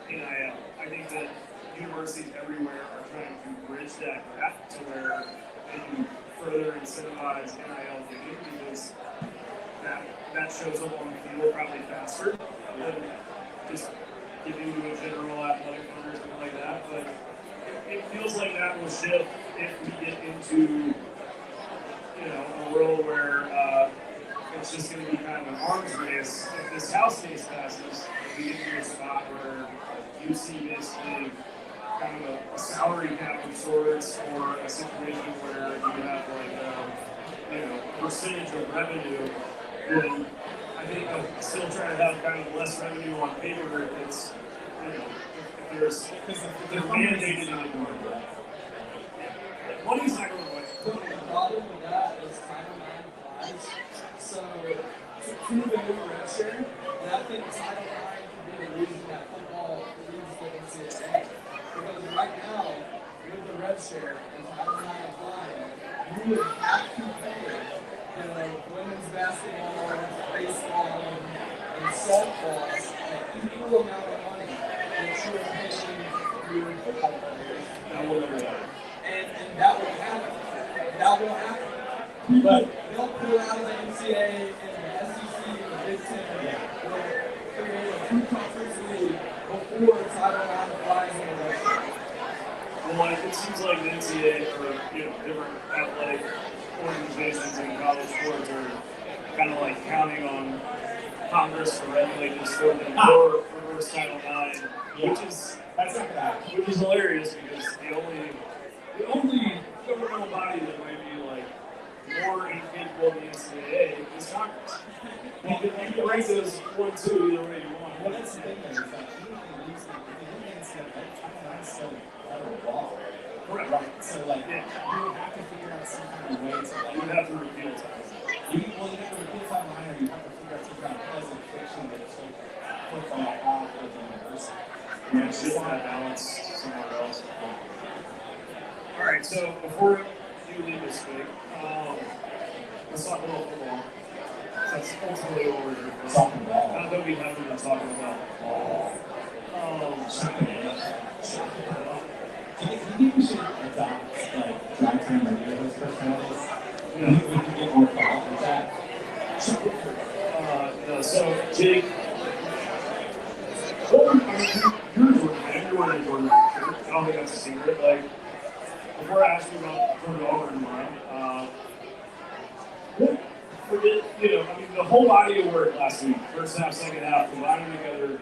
S1: NIL. I think that universities everywhere are trying to bridge that gap to where they can further incentivize NIL giving, because that shows up on the field probably faster than just giving to a general athletic fund or something like that. But it feels like that will shift if we get into a world where it's just going to be kind of an arms race. If this House case passes, we get to a spot where you see basically kind of a salary cap of sorts, or a situation where you have percentage of revenue. Then I think they'll still try to have kind of less revenue on paper if it's if there's mandated in the board. Money's not going away.
S4: The problem with that is Title IX applies. So to prove a new rev share, and I think Title IX could be the reason that football leads the NCAA. Because right now, with the rev share and Title IX applying, you would have to pay women's basketball, baseball, and softball an equal amount of money that you are paying your football players. And that will happen. That will happen. But they'll pull out of the NCAA and the SEC and the Big Ten or create a two-conference league before Title IX applies in the rest.
S1: Well, it seems like the NCAA or different athletic organizations in college sports are kind of like counting on Congress to regulate this sport and reverse Title IX, which is hilarious, because the only governmental body that might be more incapable of the NCAA is Congress. You can rank those 1, 2 either way you want.
S2: Well, that's the thing, though, is that even if you lose the NCAA, Title IX still federal law.
S1: Correct.
S2: Right. So, you would have to figure out some kind of way to,
S1: you would have to repeal Title IX.
S2: you have to repeal Title IX, or you have to figure out some kind of pleasant fiction that took football out of the university.
S1: Yeah, shift that balance somewhere else. All right, so before you leave this week, let's talk a little football. That's ultimately what we're here for.
S2: Talking about.
S1: Not that we haven't been talking about.
S2: Do you think we should adopt drive time radio host personalities?
S1: Yeah.
S2: We can get more involved with that.
S1: So Jake, what you're a Jordan fan. You're wearing a Jordan shirt. I don't think that's a secret. Like, before I ask you about Jordan Auburn tomorrow, I mean, the whole body of work last week, first half, second half, combining together,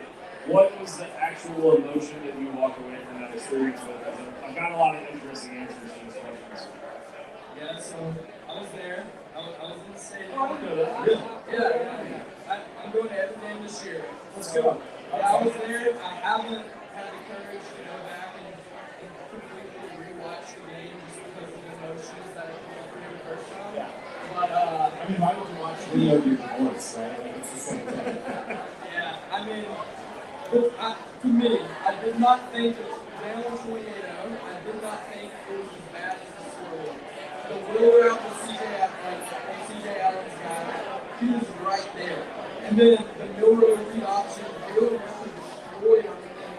S1: what was the actual emotion that you walk away from that experience with? I've got a lot of interesting answers to these questions.
S4: Yeah, so I was there. I was in the stadium.
S1: Oh, I know that. Really?
S4: Yeah. I'm going to every game this year.
S1: Let's go.
S4: Yeah, I was there. I haven't had the courage to go back and completely rewatch the game just because of the emotions that I came through the first time.
S2: Yeah.
S4: But,
S2: I mean, why would you watch video of your divorce, right? Like, it's the same thing.
S4: yeah, I mean, to me, I did not think it was down 28-0. I did not think it was as bad as the score. The wheel route with CJ Allen's guy, he was right there. And then the Milrow read option, really destroyed him. And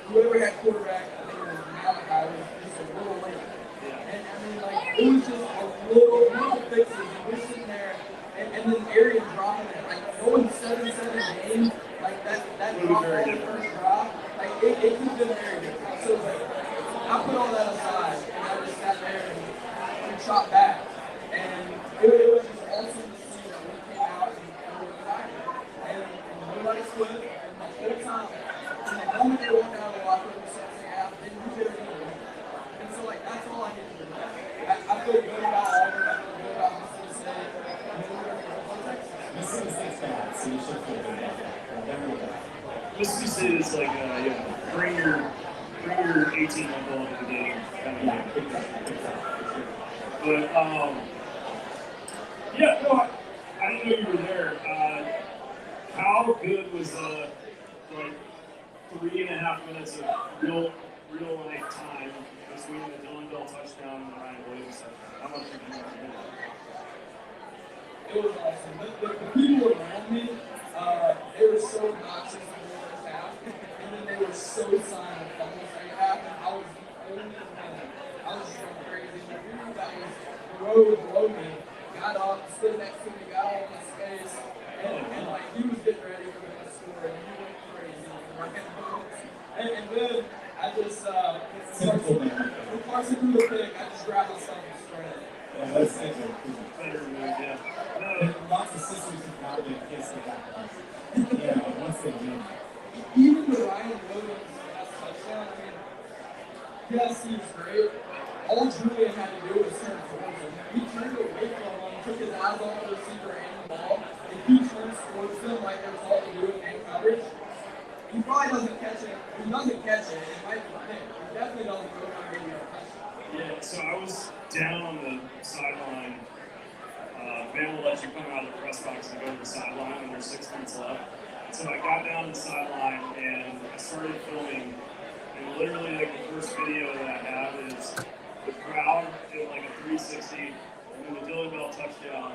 S4: whoever had quarterback, I think it was Malachi, was just a little late. And I mean, like, it was just a little fixes. And we're sitting there, and then Arian dropping it. Like, going 7-7 games, like that drop on the first drive, like, it could have been very different. So, like, I put all that aside, and I just sat there and shot back. And it was just awesome to see that we came out and we were back. And nobody quit. And the whole time, from the moment they walked out of the locker room, the second half, they knew they were going to win. And so, like, that's all I need to do. I feel good about Auburn. I feel good about Mississippi State. I mean, we're going to go Texas.
S2: Mississippi State's bad, so you should feel good about that.
S1: Mississippi State is like, bring your 18-month-old into the game kind of
S2: Yeah,
S1: game.
S2: exactly.
S1: But, yeah, no, I didn't know you were there. How good was the, like, 3.5 minutes of real life time between the Dylan Bell touchdown and the Ryan Williams touchdown? How much did you remember?
S4: It was awesome. The people around me, they were so obnoxious in the first half, and then they were so silent in the second half, and I was the only one. I was just going crazy. The dude that was row below me got up, stood next to me, got all in my space, and like he was getting ready for the score, and he went crazy. And then I just, when Carson threw the pick, I just grabbed myself and spread it.
S2: Yeah, that's it.
S1: Better move, yeah.
S2: Lots of sisters have not been kissed at that point. Yeah, once they win.
S4: Even the Ryan Williams last touchdown, I mean, yes, he was great. All Julian had to do was turn towards him. He turned away from him, took his eyes off the receiver and the ball, and he turns towards him like they're taught to do in man coverage. He probably doesn't catch it. If he doesn't catch it, it might be picked. He definitely doesn't go for maybe a touchdown.
S1: Yeah, so I was down on the sideline. Van will let you come out of the press box and go to the sideline when there's 6 minutes left. So I got down to the sideline and I started filming. And literally, like, the first video that I have is the crowd did like a 360 and then the Dylan Bell touchdown.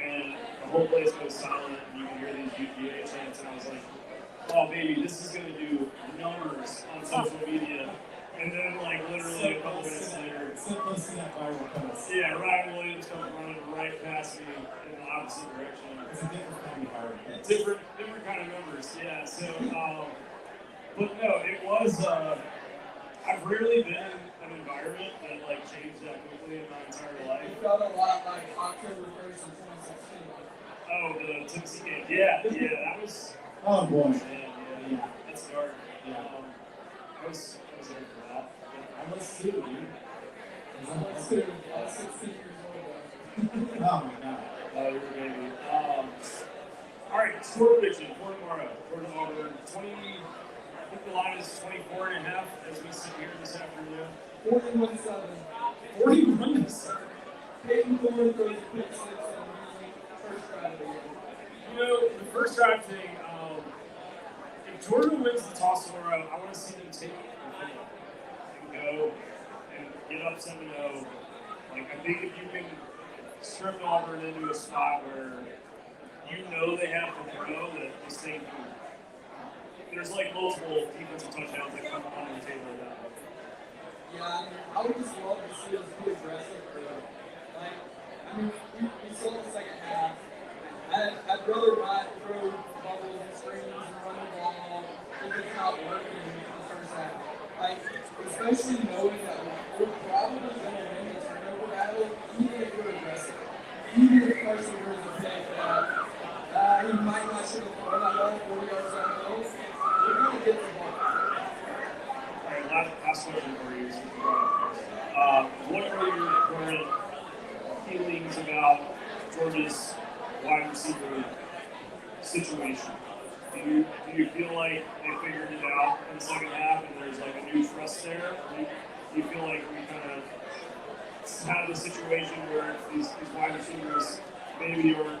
S1: And the whole place goes silent and you can hear these UGA chants. And I was like, oh, baby, this is going to do numbers on social media. And then, like, literally a couple minutes later,
S2: So close to that viral post.
S1: yeah, Ryan Williams comes running right past me in the opposite direction.
S2: It's a different kind of viral post.
S1: Different kind of numbers, yeah. So, but no, it was. I've rarely been in an environment that like changed that quickly in my entire life.
S4: It felt a lot like October 1st in 2016.
S1: Oh, the Tennessee game, yeah, that was.
S2: Oh boy.
S1: Yeah, that's dark.
S2: Yeah.
S1: I was there for that.
S2: I was too, dude.
S4: I was 16 years old.
S2: Oh my god.
S1: Oh, you're a baby. All right, score prediction for tomorrow. For Auburn, 20. I think the line is 24.5 as we sit here this afternoon.
S4: 41-7.
S1: 41-7.
S4: Peyton Thorne throws a pick 6 on the first drive of the game.
S1: You know, the first drive thing, if Georgia wins the toss tomorrow, I want to see them take the field and go and get up 7-0. Like, I think if you can strip Auburn into a spot where you know they have to throw, that this thing can, there's like multiple defensive touchdowns that come on the table at that point.
S4: Yeah, I would just love to see us be aggressive early. Like, I mean, we saw the second half. I'd rather not throw bubbles and screens and run the ball if it's not not working in the first half. Like, especially knowing that we're probably going to win the turnover battle, even if we're aggressive. Even if Carson Wentz will think that he might not should have thrown that ball 40 yards downfield, we're going to get the ball.
S1: All right, last question for you. What are your current feelings about Georgia's wide receiver situation? Do you feel like they figured it out in the second half and there's like a new trust there? Or do you feel like we kind of had a situation where these wide receivers maybe are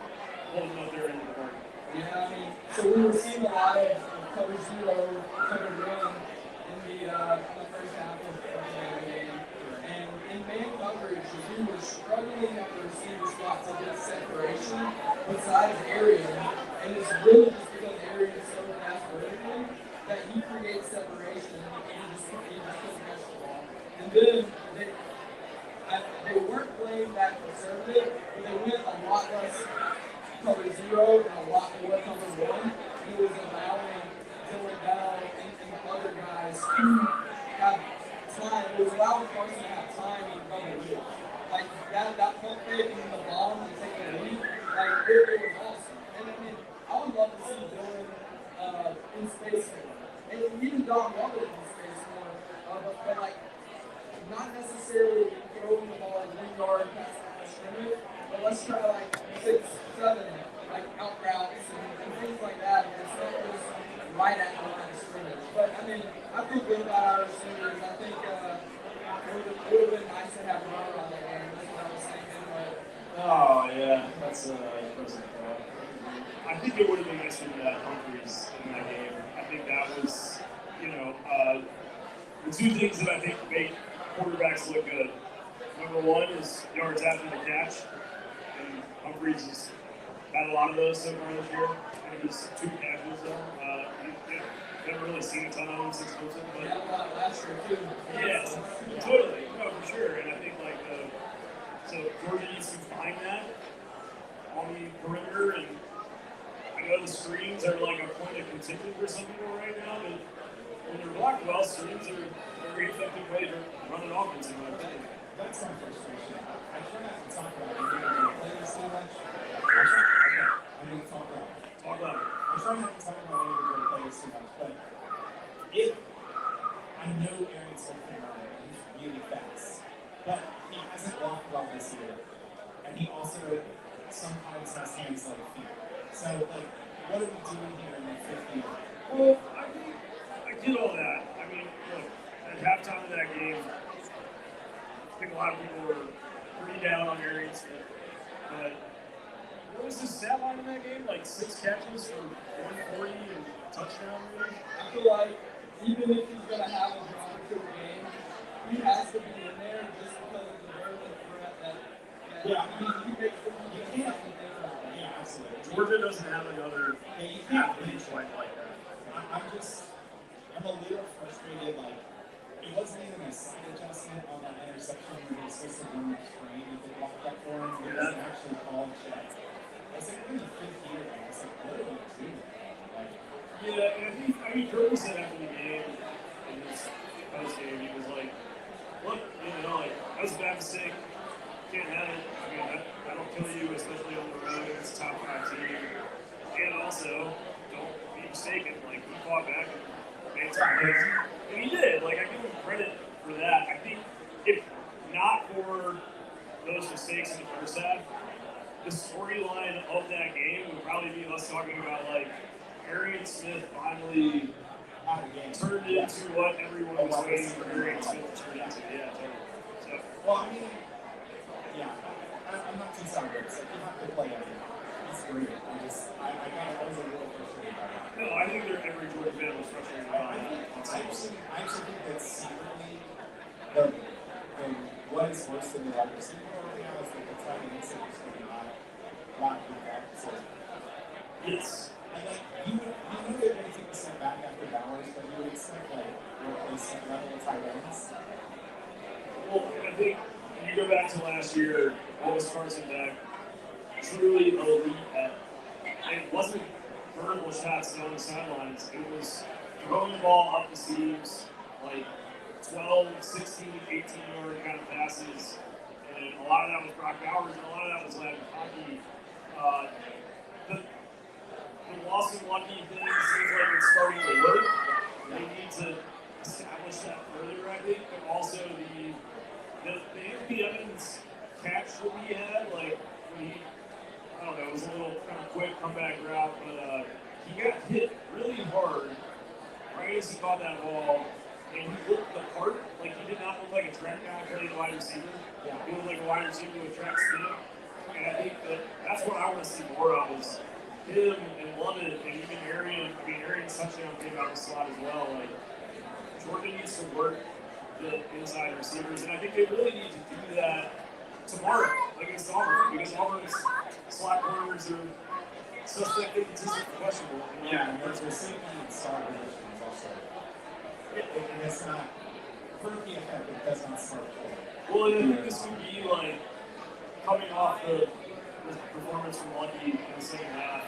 S1: holding up their end of the bargain?
S4: Yeah, I mean, so we were seeing a lot of cover 0, cover 1 in the first half of the game. And in man coverage, we were struggling at the receiver spot to get separation besides Arian. And it's really just because Arian is so fast vertically that he creates separation and he just couldn't catch the ball. And then they weren't playing that conservative, but they went a lot less cover 0 and a lot more cover 1. And it was allowing Dylan Bell and the other guys to have time. It was allowing Carson to have time in cover 2. Like that pump fake and the bomb to take the lead, like it was awesome. And I mean, I would love to see Dylan in space more. And even Don Robert in space more. But like, not necessarily throwing the ball like 1 yard past the line of scrimmage, but let's try like 6, 7, like out routes and things like that. And it's not just right at the line of scrimmage. But I mean, I feel good about our receivers. I think it would have been nice to have Ron on there. That's what I was thinking. But
S1: Oh, yeah, that's impressive. I think it would have been nice to have Humphreys in that game. I think that was, the two things that I think make quarterbacks look good. Number one is yards after the catch, and Humphreys has had a lot of those so far this year. I think it's 2 catches though. Never really seen a ton of them since Clemson, but
S4: we had a lot last year too.
S1: yeah, totally, no, for sure. And I think so Georgia needs to find that on the perimeter, and I know the screens are like a point of contention for some people right now, but when they're blocked well, screens are a very effective way to run an offense, in my opinion.
S2: That's my frustration. I try not to talk about it. You're playing so much. I'm going to talk about it.
S1: Talk about it.
S2: I'm trying not to talk about any of the players too much, but if I know Aaron's working on it, he's really fast, but he hasn't blocked well this year, and he also sometimes has hands like feet. So, like, what are we doing here in the 5th year?
S1: Well, I get all that. I mean, look, at halftime of that game, I think a lot of people were pretty down on Arian Smith, but what was his stat line in that game? Like 6 catches for 140 and a touchdown, really?
S4: I feel like even if he's going to have a drop or 2 a game, he has to be in there just because of the vertical threat that he makes the
S2: Yeah, absolutely.
S1: Georgia doesn't have another
S2: Yeah, you can't
S1: athlete quite like that.
S2: I'm a little frustrated. Like, it wasn't even a side adjustment on that interception where he was supposed to run the screen and they blocked that for him. He wasn't actually called check. I was like, we're in the 5th year. And I was like, what are we doing? Like,
S1: Yeah, and I mean, Kirby said after the game, in his post game, he was like, look, like, that was a bad mistake. Can't have it. I mean, that'll kill you, especially on the road against a top 5 team. And also, don't be mistaken, like, he fought back and made some plays. And he did. Like, I give him credit for that. I think if not for those mistakes in the first half, the storyline of that game would probably be us talking about, like, Arian Smith finally turned into what everyone was waiting for Arian Smith to turn into. Yeah, totally. So,
S2: well, I mean, yeah, I'm not too sorry, but it's like, you have to play every night. It's great. I was a little frustrated by that.
S1: no, I think every Georgia fan was frustrated by it.
S2: I actually think that secretly, what is worse than the wide receiver right now is that the tight end is not good back. So,
S1: Yes.
S2: and like, you know they're going to take a step back after Bowers, but you would expect, like, replacement level tight ends.
S1: Well, I think when you go back to last year, what was Carson Beck truly elite at? It wasn't vertical shots down the sidelines. It was throwing the ball up the seams, like 12, 16, 18-yard kind of passes. And a lot of that was Brock Bowers, and a lot of that was Ladin Hockey. The Lawson Lucky thing seems like it's starting to work. They need to establish that further, I think. But also the Anthony Evans catch that he had, like when he, I don't know, it was a little kind of quick comeback route, but he got hit really hard right as he caught that ball, and he looked the part. Like he did not look like a track guy playing a wide receiver. He looked like a wide receiver with track speed. And I think that's what I want to see more of is him and London and even Arian. I mean, Arian's touchdown came out of the slot as well. Like Jordan needs to work the inside receivers, and I think they really need to do that tomorrow against Auburn because Auburn's slot corners are suspect inconsistent questionable.
S2: Yeah, and there's a safety and star position is also. And it's not perfectly effective, that's not smart play.
S1: Well, I think this would be like coming off the performance from Lucky in the second half.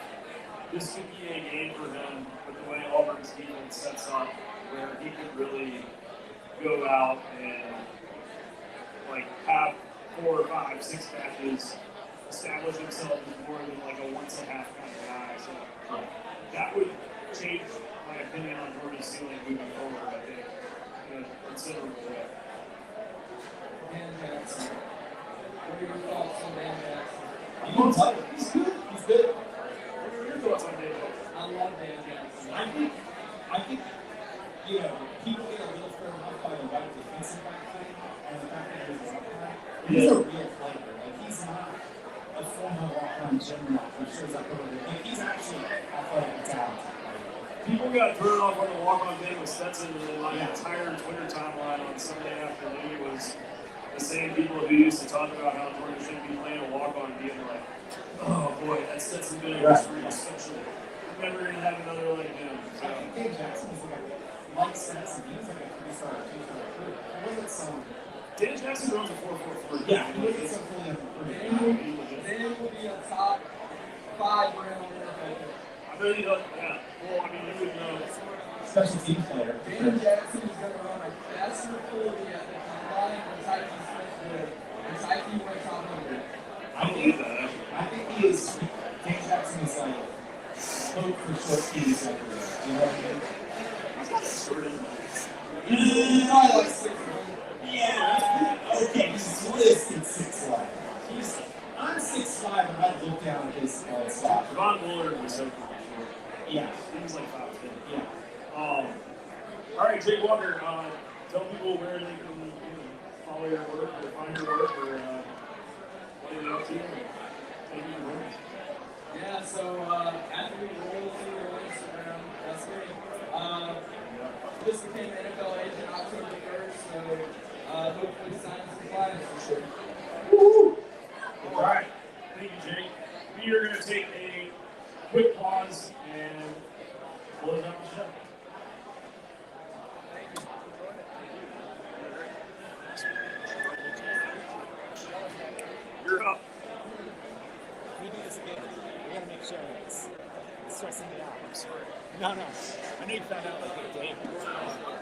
S1: This could be a game for him with the way Auburn's defense sets up, where he could really go out and like have 4 or 5, 6 matches, establish himself as more than like a once and a half kind of guy. So that would change my opinion on Jordan's ceiling moving forward, I think, in a considerable way.
S4: Dan Jackson. What are your thoughts on Dan Jackson?
S2: He's good. He's good.
S1: What are your thoughts on David?
S4: I love Dan Jackson.
S2: I think, you know, people get a little thrown off by the right defensive back thing and the fact that he's a left back. He's a real player. Like, he's not a former walk-on gym rat who shows up over there. Like, he's actually athletic and talented.
S1: People got thrown off on the walk-on thing with Stetson, and then my entire Twitter timeline on Sunday afternoon was the same people who used to talk about how Jordan shouldn't be playing a walk-on being like, oh boy, that Stetson video was really special. We're never going to have another like him.
S2: I think Dave Jackson is like Stetson. He was like a 3-star recruit. He wasn't some.
S1: Dan Jackson runs a 4.44.
S2: Yeah, he wasn't some fully recruit.
S4: Then will be a top 5 round NFL.
S1: I bet he does, yeah. Well, I mean, you would know.
S2: Special team player.
S4: Dan Jackson is going to run a faster 40 at the combine than Tyke Smith did. And Tyke went top 100.
S1: I believe that.
S2: I think he is. Dave Jackson is like hope for short keys everywhere. You know what I mean?
S1: He's not short in
S4: Probably like 6
S2: Yeah. Okay, he's listed 6'5". I'm 6'5", and I look down at his spot.
S1: Von Bullard was so cool.
S2: Yeah.
S1: He was like 5'10".
S2: Yeah.
S1: All right, Jake Walker, tell people where they can follow your work or find your work or what you're up to and take you to rooms.
S4: Yeah, so athlete roll through on Instagram. That's me. Just became an NFL agent October 1st, so hopefully sign some clients for sure.
S1: Woo! All right, thank you, Jake. We are going to take a quick pause and close out the show. You're up.
S3: We do this again. We gotta make sure it's stressing me out. I'm sorry. No. I know you found out like a day before.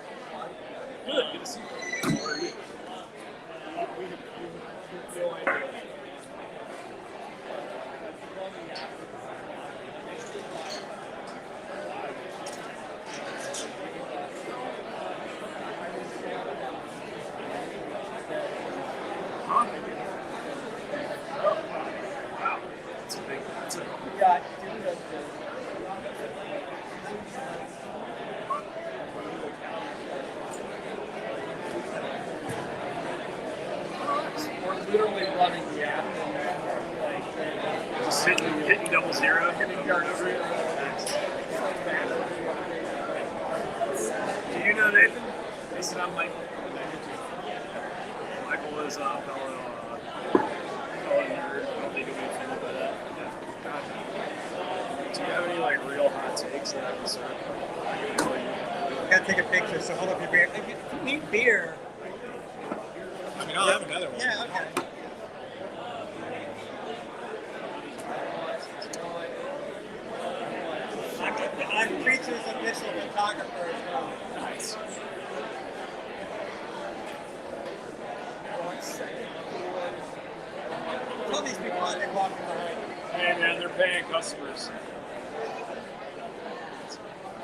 S1: Good. Good to see you. How are you?
S3: We feel like
S1: Wow. That's a big.
S4: Yeah, we're literally running the app and
S1: Just hitting 0-0.
S4: hitting yard over it.
S1: Do you know Nathan? Nathan, I'm Michael. Michael is fellow nerd. I don't think it'll be offended by that. Do you have any like real hot takes that I can serve?
S6: Gotta take a picture, so hold up your beer. If you need beer,
S2: I mean, I'll have another one.
S6: yeah, okay. I features official photographer as well.
S1: Nice.
S6: Tell these people that they're walking behind.
S1: Hey man, they're paying customers.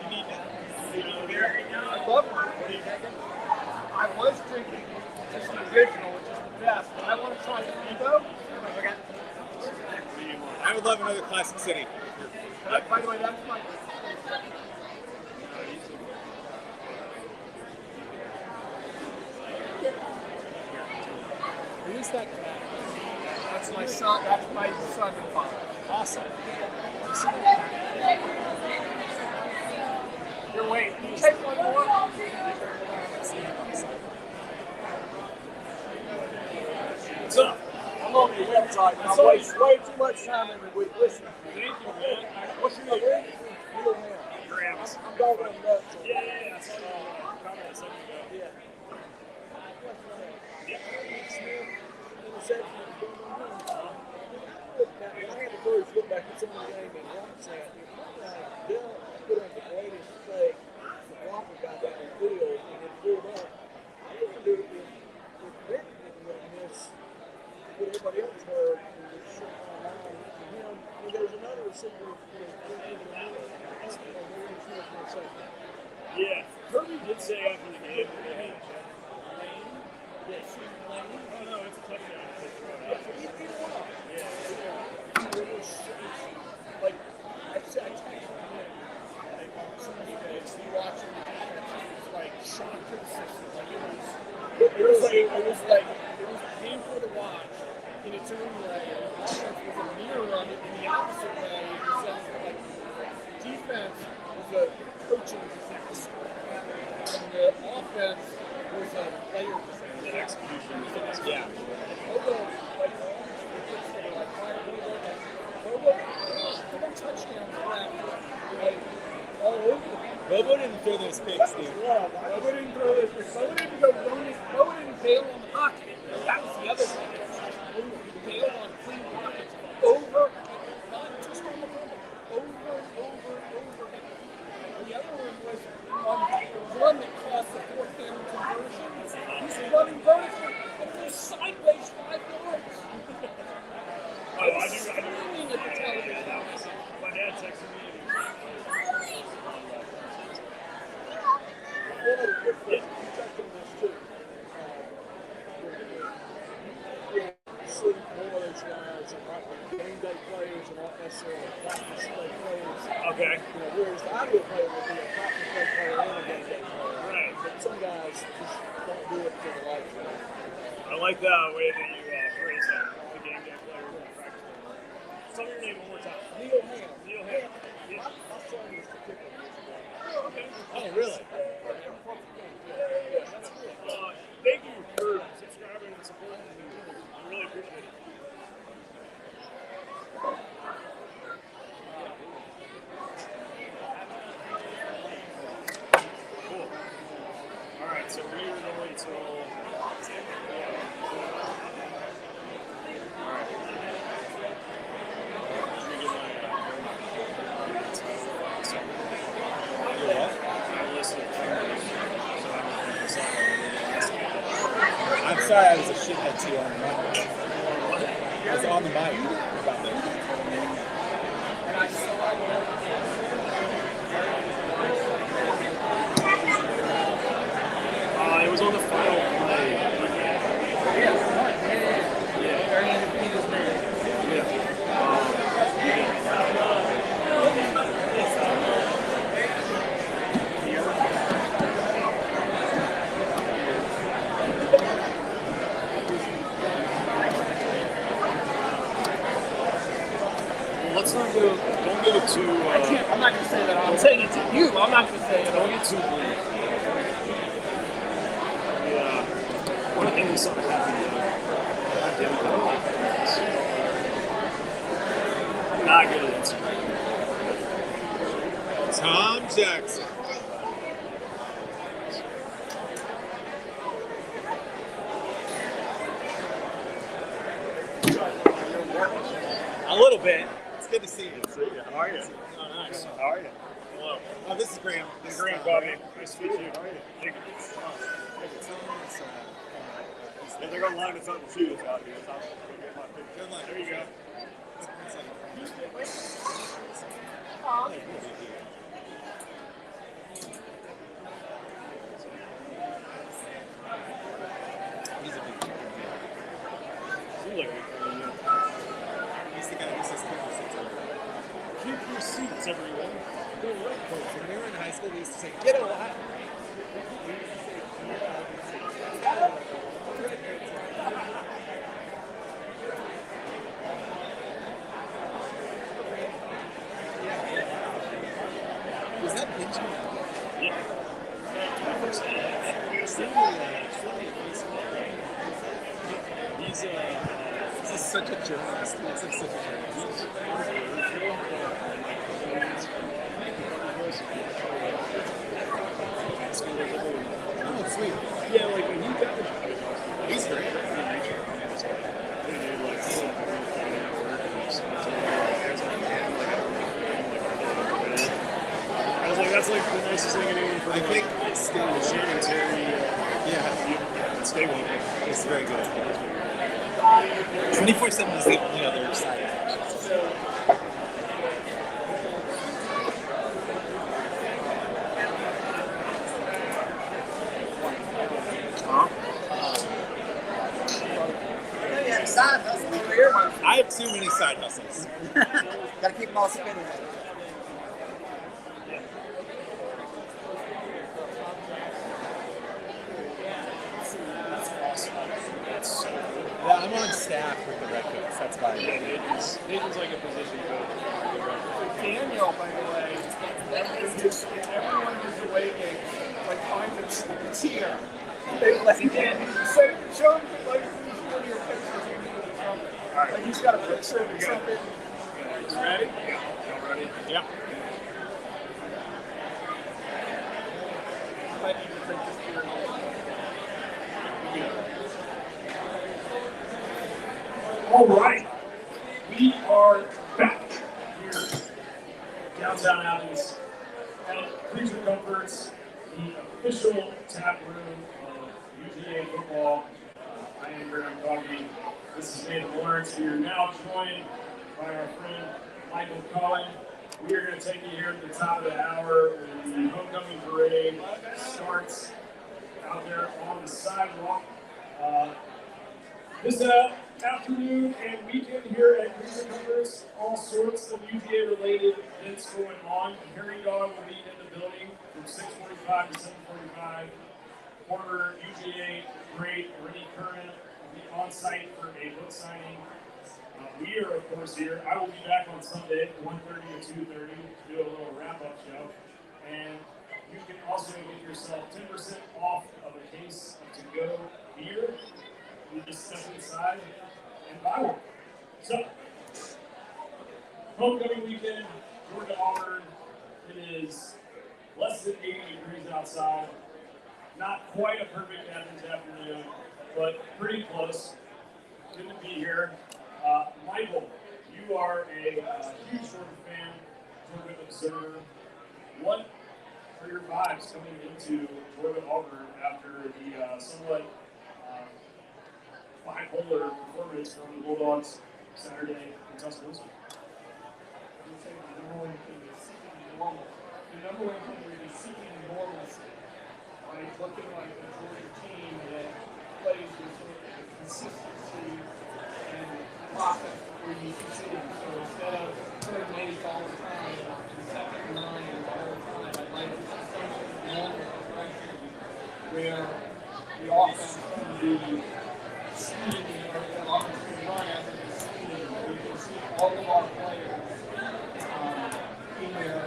S2: You need that.
S4: I love one. I was drinking just the original, which is the best, but I want to try the Evo.
S2: I would love another Classic City.
S4: By the way, that's my.
S3: Who's that cat?
S4: That's my son. That's my son and father.
S3: Awesome.
S4: You're waiting. Can you take one more?
S1: What's up?
S4: I'm on your website. I waste way too much time every week listening.
S1: Thank you, man.
S4: What's your name?
S1: Grams.
S4: I'm going nuts.
S1: Yeah. I saw your comment a second ago.
S4: Yeah. I had the courage to look back at some of the game and watch that. Bill put on the greatest thing. The blocker got that on video and it pulled up. I want to do it with Rick and miss what everybody else heard. And was shooting online. And him, and there's another receiver
S1: Yeah. Kirby did say after the game that they had
S4: Yes,
S1: oh no, it's a touchdown.
S4: it was like I texted him somebody that's watching like shock to the system. Like it was painful to watch in its own way. And the offense was a mirror of it in the opposite way. In the sense that like defense was a coaching disaster. And the offense was a player disaster.
S1: The execution.
S2: Yeah. Bobo didn't throw those picks, dude.
S4: Bobo didn't throw this. Bobo didn't go running. Bobo didn't bail on the pocket. That was the other thing. He bailed on clean pockets over, not just on the ball, over and over and over again. And the other one was on one that cost the fourth down conversion. He's running vertically and goes sideways 5 yards.
S1: Oh, I do.
S4: Screaming at the television.
S1: My dad texted me.
S4: One of the good things, you touched on this too. See more of those guys and not game day players and not necessarily practice day players.
S1: Okay.
S4: Whereas the ideal player would be a practice day player and a game day player.
S1: Right.
S4: But some guys just don't do it for the life of it.
S1: I like the way that you phrase that. The game day player and the practice player. Tell me your name one more time.
S4: Neil Ham.
S1: Neil Ham. Yeah.
S4: My son was the kicker years ago.
S1: Oh, okay.
S2: Oh, really?
S1: That's cool. Thank you for subscribing and supporting me. I really appreciate it. Cool. All right, so we are going to. All right. Let me get my list of fingers. So I can bring this up.
S2: I'm sorry I was a shithead to you on the mic. I was on the mic about that.
S4: And I saw
S1: It was on the final play. Let's not go. Don't get it too.
S4: I'm not going to say that. I'm saying it to you. I'm not going to say it.
S1: Don't get too bleak. Yeah. One of the things that happened. Not good at Instagram.
S2: Tom Jackson. A little bit. It's good to see you.
S1: How are you? Oh, nice. How are you? Hello.
S3: Oh, this is Graham.
S1: This is Graham, Bobby. Nice to meet you.
S3: Thank you.
S1: Yeah, they're going to line us up and shoot us out here.
S3: Good luck.
S1: There you go.
S3: He's a big kid. He's the guy who says
S1: Keep your seats, everyone.
S3: when we were in high school, we used to say, get a lot. Was that Benjamin?
S1: Yeah.
S3: He's such a journalist. He looks like such a journalist. Oh, sweet.
S1: Yeah, like when you got the
S3: He's great.
S1: I was like, that's like the nicest thing anyone for
S3: I think
S1: still Shannon Terry.
S3: yeah,
S1: Stay one.
S3: it's very good. 24/7 is the only other side of
S4: Yeah, side hustle over here.
S3: I have too many side hustles.
S4: Gotta keep them all spinning.
S3: Yeah, I'm on staff with the Redcoats. That's why.
S1: Nathan's like a position coach.
S4: Daniel, by the way, everyone who's awakening, like finding the tear. They let him show him like one of your pictures. Like he's got a picture of something.
S1: You ready? Yeah. Ready?
S3: Yeah.
S4: Might need to drink this beer.
S1: All right. We are back here downtown Athens at Creature Comforts, the official tap room of UGA football. I am Graham Bobby. This is Nathan Lawrence. We are now joined by our friend Michael Cohen. We are going to take you here at the top of the hour when the homecoming parade starts out there on the sidewalk. This afternoon and weekend here at Creature Comforts, all sorts of UGA-related events going on. Harry Dog will be in the building from 6:45 to 7:45. Former UGA great Rennie Kernan will be on site for a book signing. We are, of course, here. I will be back on Sunday, 1:30 to 2:30, to do a little wrap-up show. And you can also get yourself 10% off of a case of to-go beer. You just step inside and buy one. So, homecoming weekend, Georgia Auburn. It is less than 80 degrees outside. Not quite a perfect Athens afternoon, but pretty close. Good to be here. Michael, you are a huge Georgia fan, Georgia observer. What are your vibes coming into Georgia Auburn after the somewhat bipolar performance from the Bulldogs Saturday in Tuscaloosa?
S4: I would say the number one thing is seeking normal. The number one thing is seeking normalcy. Right? Looking like a Georgia team that plays with sort of consistency and process where you can see it. So instead of third and 80 all the time, and second and 9 all the time, I'd like to see something normal progression where the offense can be scheme or the offense can run after the scheme. We can see all of our players in their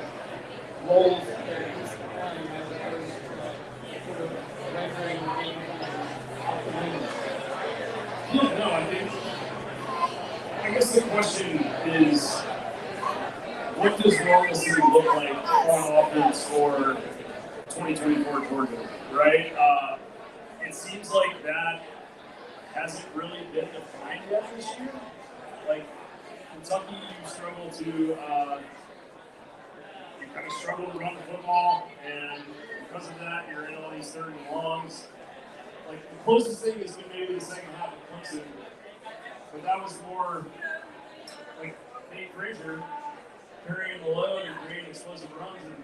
S4: roles that they're used to playing as opposed to sort of rendering the game out the window.
S1: Yeah, no, I guess the question is, what does normalcy look like on offense for 2024 Georgia, right? It seems like that hasn't really been defined yet this year. Like, Kentucky, you struggle to, you kind of struggle to run the football, and because of that, you're in all these third and longs. Like, the closest thing has been maybe the second half of Clemson, but that was more like Nate Frazier carrying the load and creating explosive runs, and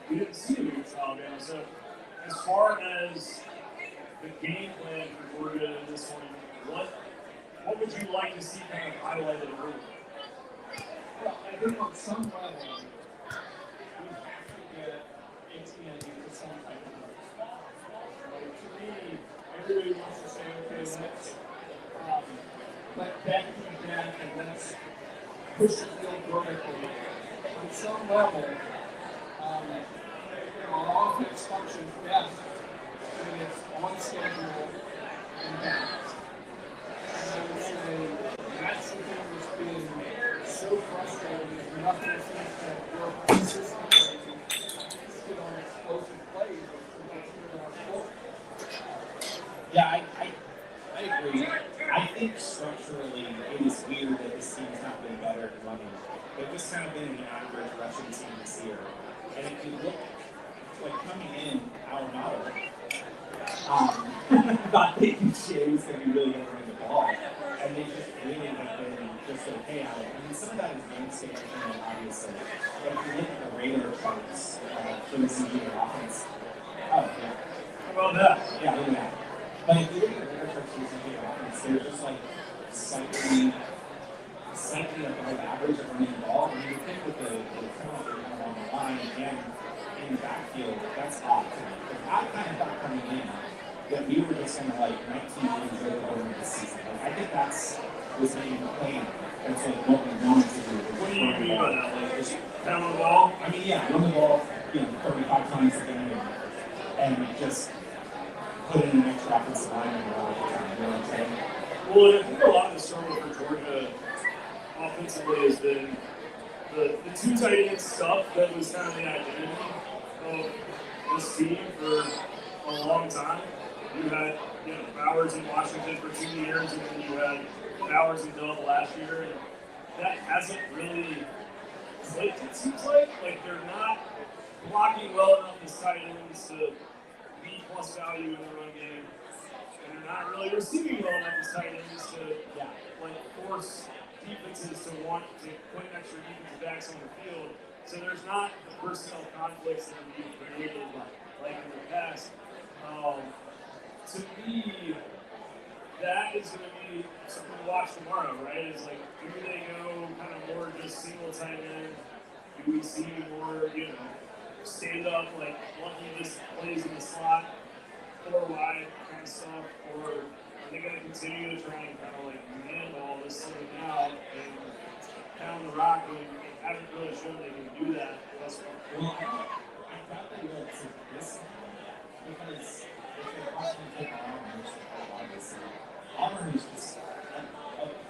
S1: we didn't see it against Alabama. So, as far as the game plan for Georgia in this one, what would you like to see kind of highlighted early?
S7: Well, I think on some level, we have to get ATN to some type of move. Like, to me, everybody wants to say, okay, let's let Beck be Beck and let's push the field vertically. On some level, our offense functions best when it's on schedule and balanced. And I would say that's the thing that's been so frustrating is nothing seems to work consistently. Sit on explosive plays that gets rid of our sport.
S2: Yeah, I agree. I think structurally it is weird that this team's not been better at running. They've just kind of been an average rushing team this year. And if you look, like coming in, Arenado, thought Peyton Shea was going to be really good at running the ball. And they just really have been just okay at it. I mean, some of that is game state, obviously. But if you look at the radar charts for the CG offense, oh, yeah.
S1: How about that?
S2: Yeah, look at that. But if you look at the radar charts for the CG offense, they're just like slightly above average at running the ball. And you think with the penalty on the line and in the backfield, that's odd to me. Because I kind of thought coming in that we were just going to like 19 games over this season. Like, I think that's was being played. That's like what we wanted to do.
S1: What do you mean by that? Like, just pound the ball?
S2: I mean, yeah, run the ball, 35 times a game and just put in an extra offensive line all the time. You know what I'm saying?
S1: Well, I think a lot of the struggle for Georgia offensively has been the two tight end stuff that was kind of the identity of this team for a long time. You had Bowers in Washington for 2 years, and then you had Bowers and Dove last year, and that hasn't really clicked, it seems like. Like, they're not blocking well enough as tight ends to be plus value in the run game, and they're not really receiving well enough as tight ends to force defenses to want to put extra defensive backs on the field. So there's not the personnel conflicts that we've created like in the past. To me, that is going to be something to watch tomorrow, right? It's like, do they go kind of more just single tight end? Do we see more, stand up, like Lucky just plays in the slot, 4 wide kind of stuff? Or are they going to continue to try and kind of like man ball this thing out and pound the rock when they haven't really shown they can do that thus far?
S2: Well, I thought they would to this because if they possibly take Auburn, obviously, Auburn is just a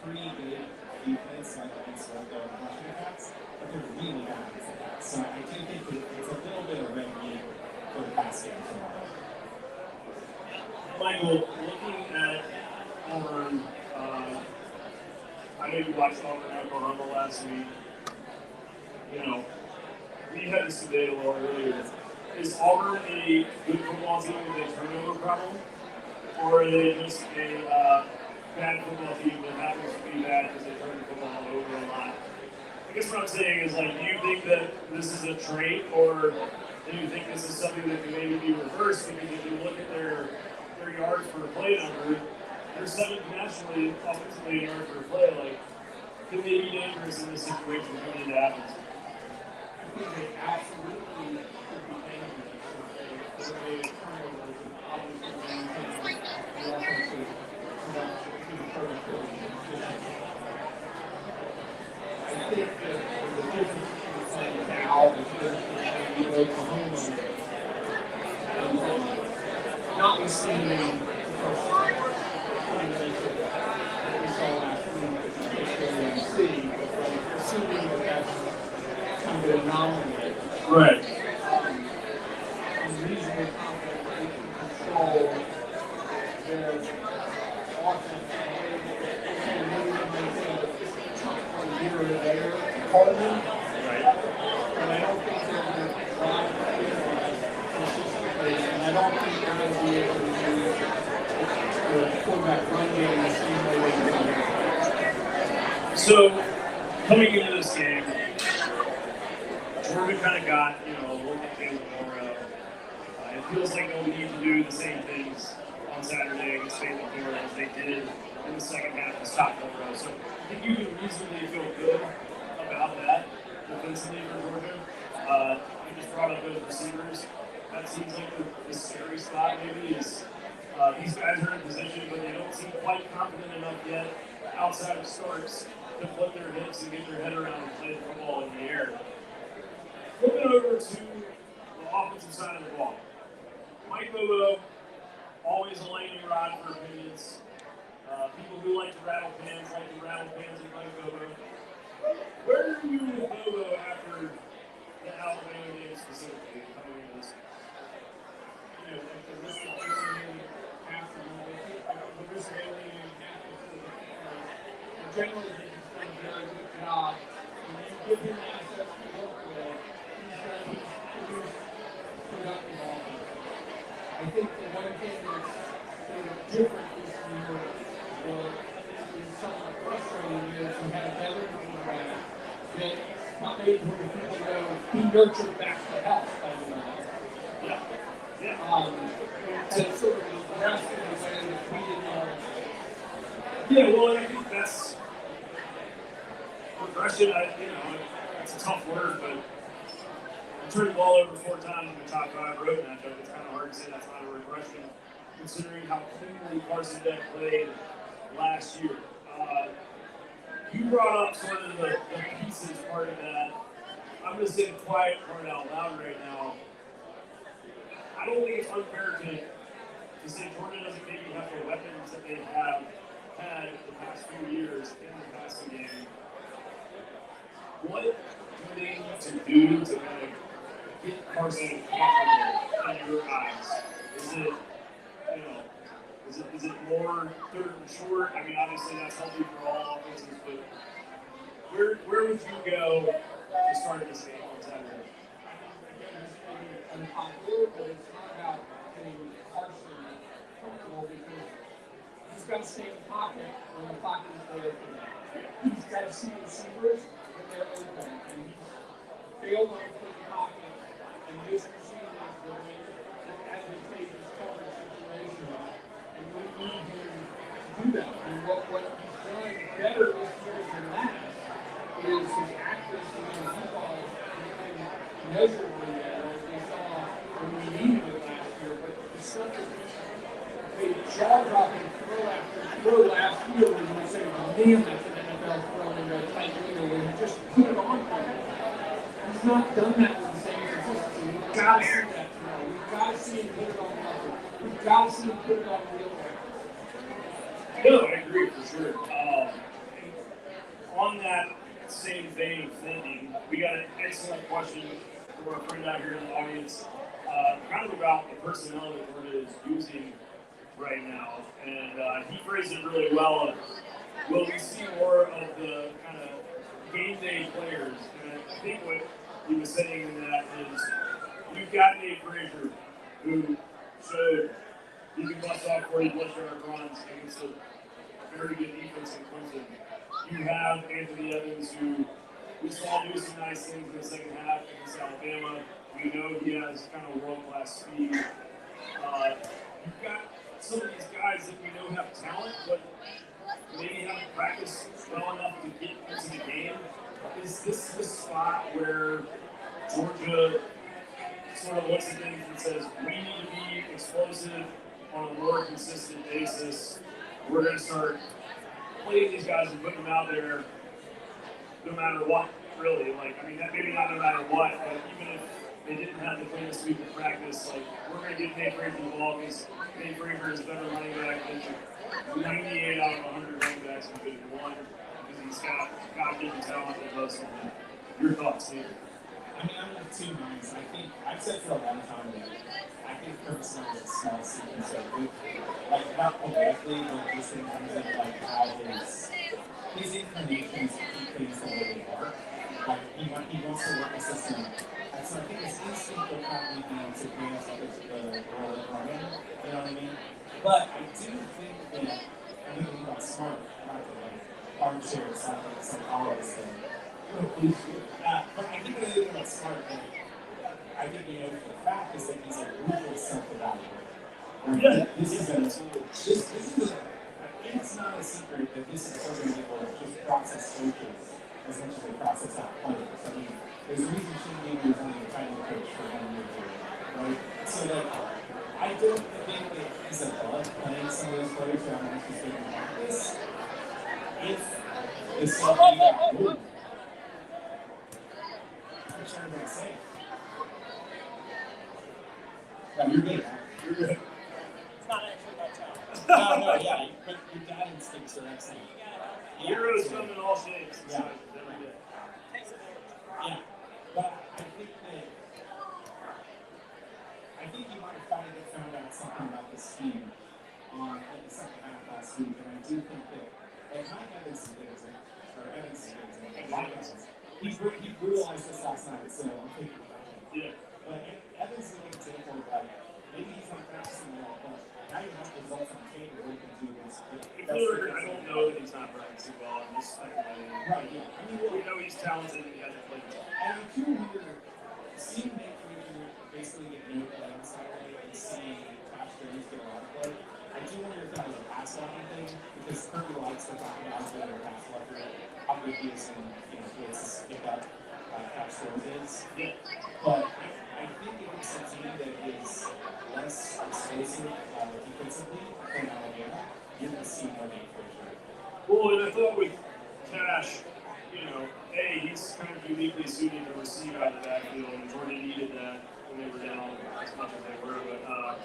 S2: pretty good defense, like against the rushing attacks, but they're really bad against attacks. So I do think that it's a little bit of red meat for the pass game tomorrow.
S1: Michael, looking at Auburn, I know you watched Auburn Oklahoma last week. We had this debate a little earlier. Is Auburn a good football team with a turnover problem? Or are they just a bad football team that happens to be bad because they turn the football over a lot? I guess what I'm saying is, like, do you think that this is a trait, or do you think this is something that can maybe be reversed? Because if you look at their yards per play number, they're seventh nationally offensively in yards per play. Like, can they be dangerous in this situation coming into Athens?
S7: I think they absolutely could be dangerous if they turnovers and obviously maintain the offensive production to the productivity and efficiency. I think that the difference between saying now is different than Oklahoma, notwithstanding the first combination that we saw last week with the city, but assuming that that's kind of an anomaly.
S1: Right.
S7: I'm reasonably confident that they can control their offense and maybe maintain a chunk for a year or there, part of it.
S1: Right.
S7: But I don't think think they're going to be able to use the quarterback run game the same way they do.
S1: So, coming into this game, Georgia kind of got, a look at Taylor Morrow. It feels like they'll need to do the same things on Saturday against Taylor Morrow as they did in the second half to stop Morrow. So, I think you can reasonably feel good about that defensively for Georgia. You just brought up those receivers. That seems like the scary spot maybe is these guys are in position, but they don't seem quite confident enough yet outside of starts to put their hips and get their head around and play the football in the air. Flipping over to the offensive side of the ball. Mike Bobo, always a lightning rod for opinions. People who like to rattle pans like to rattle pans and Mike Bobo. Where are you with Bobo after the Alabama game specifically coming into this?
S7: Like the risk of alienating half the the risk of alienating half the generally he's done a very good job. When you give him assets to work with, he's going to produce productive offense. I think the one thing that's sort of different this year is somewhat frustrating is we had a veteran quarterback that not many people know he nurtured back to health by the way.
S1: Yeah.
S7: And sort of the rest of the way that we didn't know.
S1: Yeah, well, I think that's progression. It's a tough word, but I turned the ball over 4 times in the top 5 road matchup. It's kind of hard to say that's not a regression, considering how cleanly Carson Beck played last year. You brought up sort of the pieces part of that. I'm going to say the quiet part out loud right now. I don't think it's unfair to say Georgia doesn't maybe have the weapons that they have had the past few years in the passing game. What do they need to do to kind of get Carson confident in your eyes? Is it more third and short? I mean, obviously that's healthy for all offenses, but where would you go to start this game on Saturday?
S7: Unpopular, but it's not about getting Carson comfortable because he's got to stay in the pocket when the pocket is there for him. He's got to see receivers when they're open, and he's failed on the pocket and missed receivers as we play this coverage situation. And we need him to do that. And what he's done better this year than last is his accuracy in the football measurably better as we saw when we needed it last year. But the stuff that he made jaw-dropping throw after throw last year when you say, man, that's an NFL throw in a tight window where he just put it on for him. He's not done that with the same consistency. We've got to see that throw. We've got to see him put it on level. We've got to see him put it on real level.
S1: No, I agree for sure. On that same vein of thinking, we got an excellent question from our friend out here in the audience, kind of about the personnel that Georgia is using right now. And he phrased it really well. Will we see more of the kind of game day players? And I think what he was saying in that is you've got Nate Frazier, who showed he can bust off 40 plus yard runs against a very good defense in Clemson. You have Anthony Evans, who we saw do some nice things in the second half against Alabama. We know he has kind of world-class speed. You've got some of these guys that we know have talent, but maybe haven't practiced well enough to get into the game. Is this the spot where Georgia sort of looks at things and says, we need to be explosive on a more consistent basis? We're going to start playing these guys and putting them out there no matter what, really. Maybe not no matter what, but even if they didn't have the cleanest week of practice, we're going to get Nate Frazier the ball because Nate Frazier is a better running back than 98 out of 100 running backs in Division I because he's got God-given talent that loves him. Your thoughts, Steve?
S2: I mean, I'm of 2 minds. I think I've said for a long time that I think Curtis Young is a small season so good. Not politically, but just in terms of how his inclinations to keep things the way they are. He wants to work the system. And so I think his instinct will probably be to bring us up as the role of running. But I do think that I think we got smart, not to like armchair psychologist thing. But I think the other thing about smart that I think the fact is that he's a ruthless self-evaluator.
S1: Yeah.
S2: This is a it's not a secret that this is something that will just process coaches, essentially process out players. I mean, there's a reason Shane was only a title coach for 1 year period, right? So that I don't think that he's above playing some of those players who are interested in practice. If the self-evaluation would. What's everybody saying? No, you're good. You're good.
S3: It's not actually that tough.
S2: No, yeah, but your dad instincts are excellent.
S1: Heroes come in all shapes.
S2: Yeah.
S3: Takes a village.
S2: Yeah, but I think you might have found out something about this scheme on in the second half last week, and I do think that Mike Evans he brutalized us last night, so I'm thinking about him.
S1: Yeah.
S2: But Evans is an example of like maybe he's not practicing well, but now you have results on tape where he can do this.
S1: I don't know that he's not practicing well. I'm just speculating.
S2: Right, yeah. I mean,
S1: We know he's talented and he hasn't played well.
S2: and if you were seeing Nate Frazier basically get no play on Saturday and seeing Josh Jones get a lot of play, I do wonder if that was a pass blocking thing because Kirby likes to talk about how good a pass blocker, how good he is in blitzes, pick up Josh Jones is.
S1: Yeah.
S2: But I think if it's a team that is less explosive defensively than Alabama, you're going to see more Nate Frazier.
S1: Well, and I thought with Cash, he's kind of uniquely suited to receive out of the backfield, and Georgia needed that when they were down as much as they were. But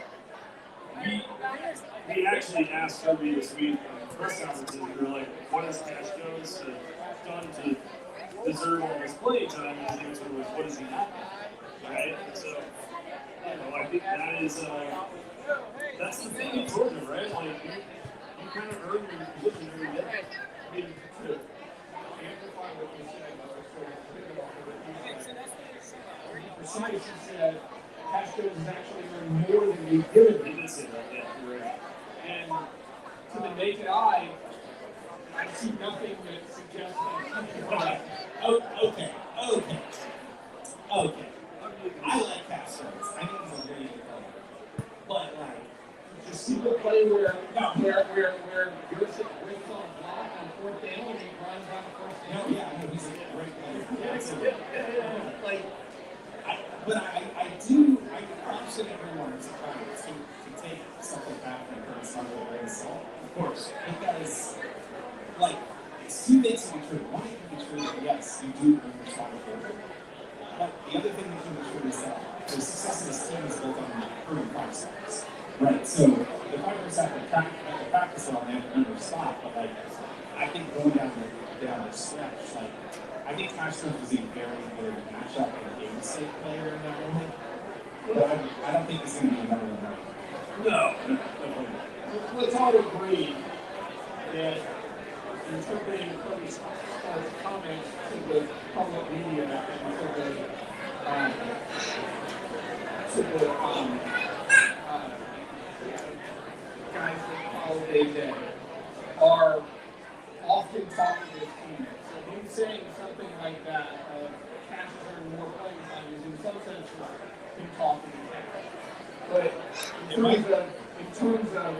S1: we actually asked Kirby this week in the press conferences, we were like, what has Cash Jones done to deserve all this playing time? And his answer was, what does he not do? Right? And so, I think that is, that's the thing in Georgia, right? Like, you kind of earn your position every day. I mean, to amplify what you said about the story,
S7: Precise, you said Cash Jones is actually earning more than we've given him.
S1: He did say that, yeah, you're right.
S7: And to the naked eye, I see nothing that suggests that he can buy.
S2: Okay. I like Cash Jones. I think he's a really good player. But
S7: You see the play where Joseph breaks on a block on fourth down and he runs on first down?
S2: he's a great player. I'm sure everyone is trying to take something back from Curtis Sunday with a grain of salt. Of course, because it's two things to be true. One thing can be true that yes, you do earn your spot with. But the other thing that can be true is that the success of this team is built on earning 5 stars. Right. So the Pirates have to practice on that and earn their spot, but I think going down the stretch, I think Cash Jones was a very good matchup and a game state player in that moment. But I don't think he's going to be another one.
S1: No.
S7: Let's all agree that interpreting Kirby's comments to the public media and to the guys that follow day are often talking to his teammates. So him saying something like that, Cash is earning more playing time, is in some sense him talking to Cash. But in terms of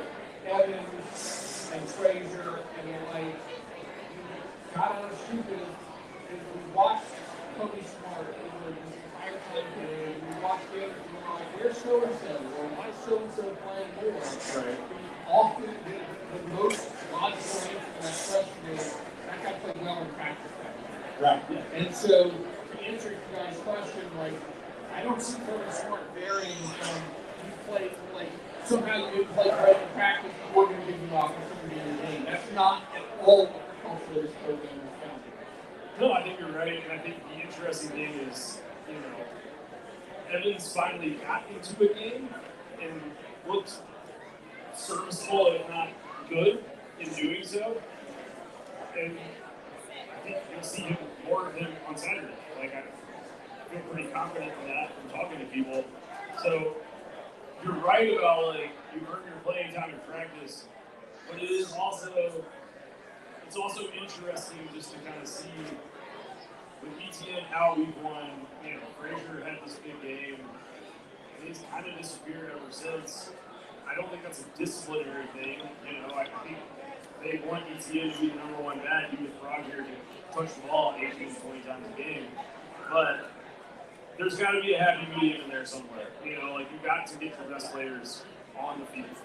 S7: Evans and Frazier and the like, God honest truth is we watched Kobe Smart over this entire time period. We watched the others and we're like, where's so-and-so? Or why is so-and-so playing more?
S2: Right.
S7: Often the most logical answer to that question is that guy played well in practice that way.
S2: Right.
S7: And so to answer your guys' question, I don't see Kobe Smart varying from you play somehow you didn't play great in practice, we're going to give you opportunity in the game. That's not at all what the culture of this program is founded.
S1: No, I think you're right, and I think the interesting thing is, Evans finally got into a game and looked serviceable, if not good, in doing so. And I think you'll see more of him on Saturday. I feel pretty confident in that from talking to people. So, you're right about like you earn your playing time in practice, but it is also interesting just to kind of see with ETN out week one. You know, Frazier had this big game, and he's kind of disappeared ever since. I don't think that's a disciplinary thing. You know, I think they want ETN to be the number one bat. You with Roger to touch the ball 18 to 20 times a game, but there's got to be a happy medium in there somewhere. You know, like you got to get your best players on the field.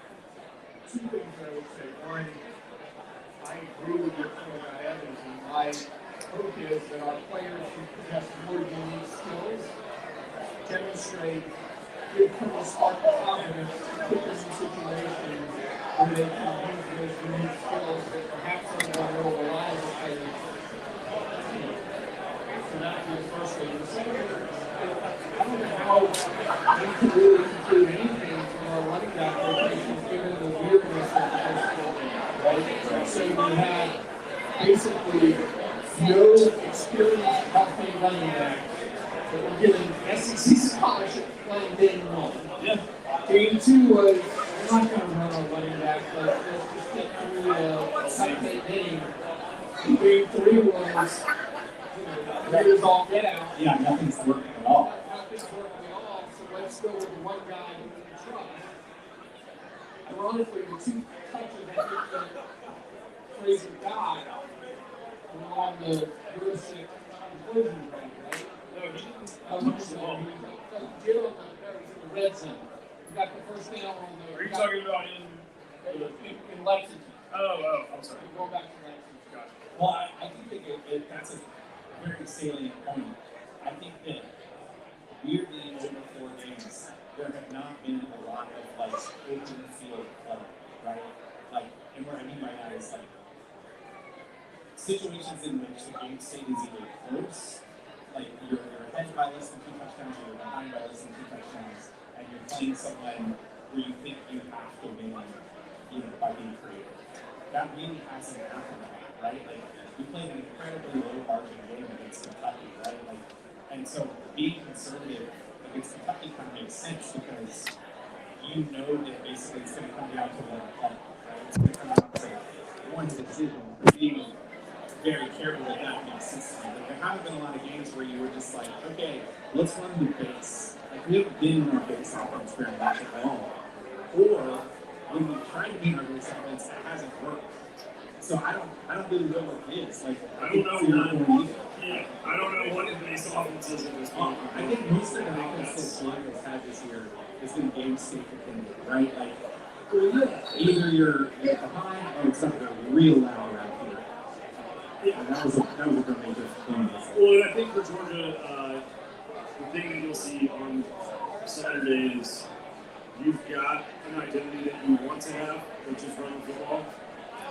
S7: Two things I would say. One, I agree with your point about Evans, and my hope is that our players who possess more unique skills demonstrate give them a spark of confidence to put them in situations where they can use those unique skills that perhaps some of our more reliable players can't. So that would be the first thing. The second thing, I don't know how we can really conclude anything from our running back rotation given the weirdness of the first program, right? So we had basically no experienced healthy running back that were given SEC scholarship playing game one.
S1: Yeah.
S7: Game two was, we're not going to run our running back, but let's just get through a tight game. Game three was, players all get out.
S2: Yeah, nothing's working at all.
S7: Nothing's working at all, so let's go with the one guy who we can trust. Ironically, the two touches that hit the Frazier got were on the Bursick conversion rate, right?
S1: No, he didn't
S7: Touch the ball. He did on the red zone. We got the first down on the.
S1: Are you talking about in
S7: in Lexington?
S1: Oh, I'm sorry.
S7: Going back to Lexington.
S1: Gotcha.
S2: Well, I think that that's a very salient point. I think that weirdly in over 4 games, there have not been a lot of like open field play, right? Like, and what I mean by that is like situations in which the game state is either close, like you're ahead by less than 2 touchdowns, or you're behind by less than 2 touchdowns, and you're playing someone where you think you have to win, by being creative. That really hasn't happened, right? Like you played an incredibly low margin game against Kentucky, right? Like, and so being conservative against Kentucky kind of makes sense because you know that basically it's going to come down to one play, right? It's going to come down to one decision. Being very careful with that consistency. Like there haven't been a lot of games where you were just like, okay, let's run the base. Like we haven't been in our base offense very much at all. Or when we try to be in our base offense, it hasn't worked. So I don't really know what it is. Like
S1: I don't know. Yeah, I don't know what the base offense is at this point.
S2: I think most of the offense that Florida has had this year has been game state dependent, right? Like either you're behind or it's something real loud around here. Yeah, and that was a good major thing.
S1: Well, and I think for Georgia, the thing that you'll see on Saturday is you've got an identity that you want to have, which is running football.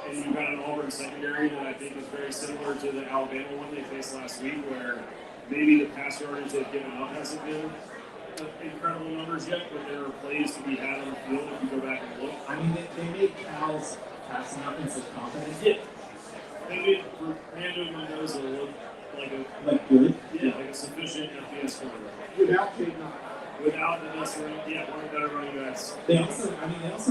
S1: And you've got an Auburn secondary that I think is very similar to the Alabama one they faced last week, where maybe the pass yardage they've given up hasn't been incredible numbers yet, but there are plays to be had on the field if you go back and look.
S2: I mean, they made Cal's passing offensive confidence.
S1: Yeah. They made Fernando Mendoza look
S2: like good.
S1: Yeah, like a sufficient FBS quarterback.
S7: Without Jay Knox.
S1: Without the best running, one of the better running backs.
S2: They also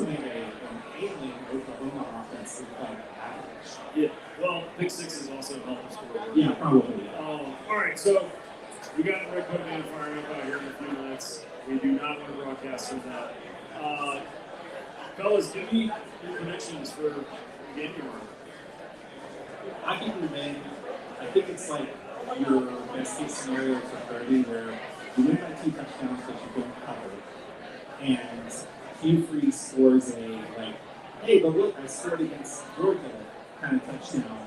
S2: made an alien Oklahoma offense look like average.
S1: Yeah, well, Pick Six is also helped score.
S2: Yeah, probably.
S1: All right, so we got the Red Coat Band firing up out here in a few minutes. We do not want to broadcast with that. Fellas, give me your predictions for the game tomorrow.
S2: I think we win. I think it's like your best case scenario for 30 where you win by 2 touchdowns that you don't cover. And Hugh Freeze scores a, like, hey, but look, I scored against Georgia kind of touchdown.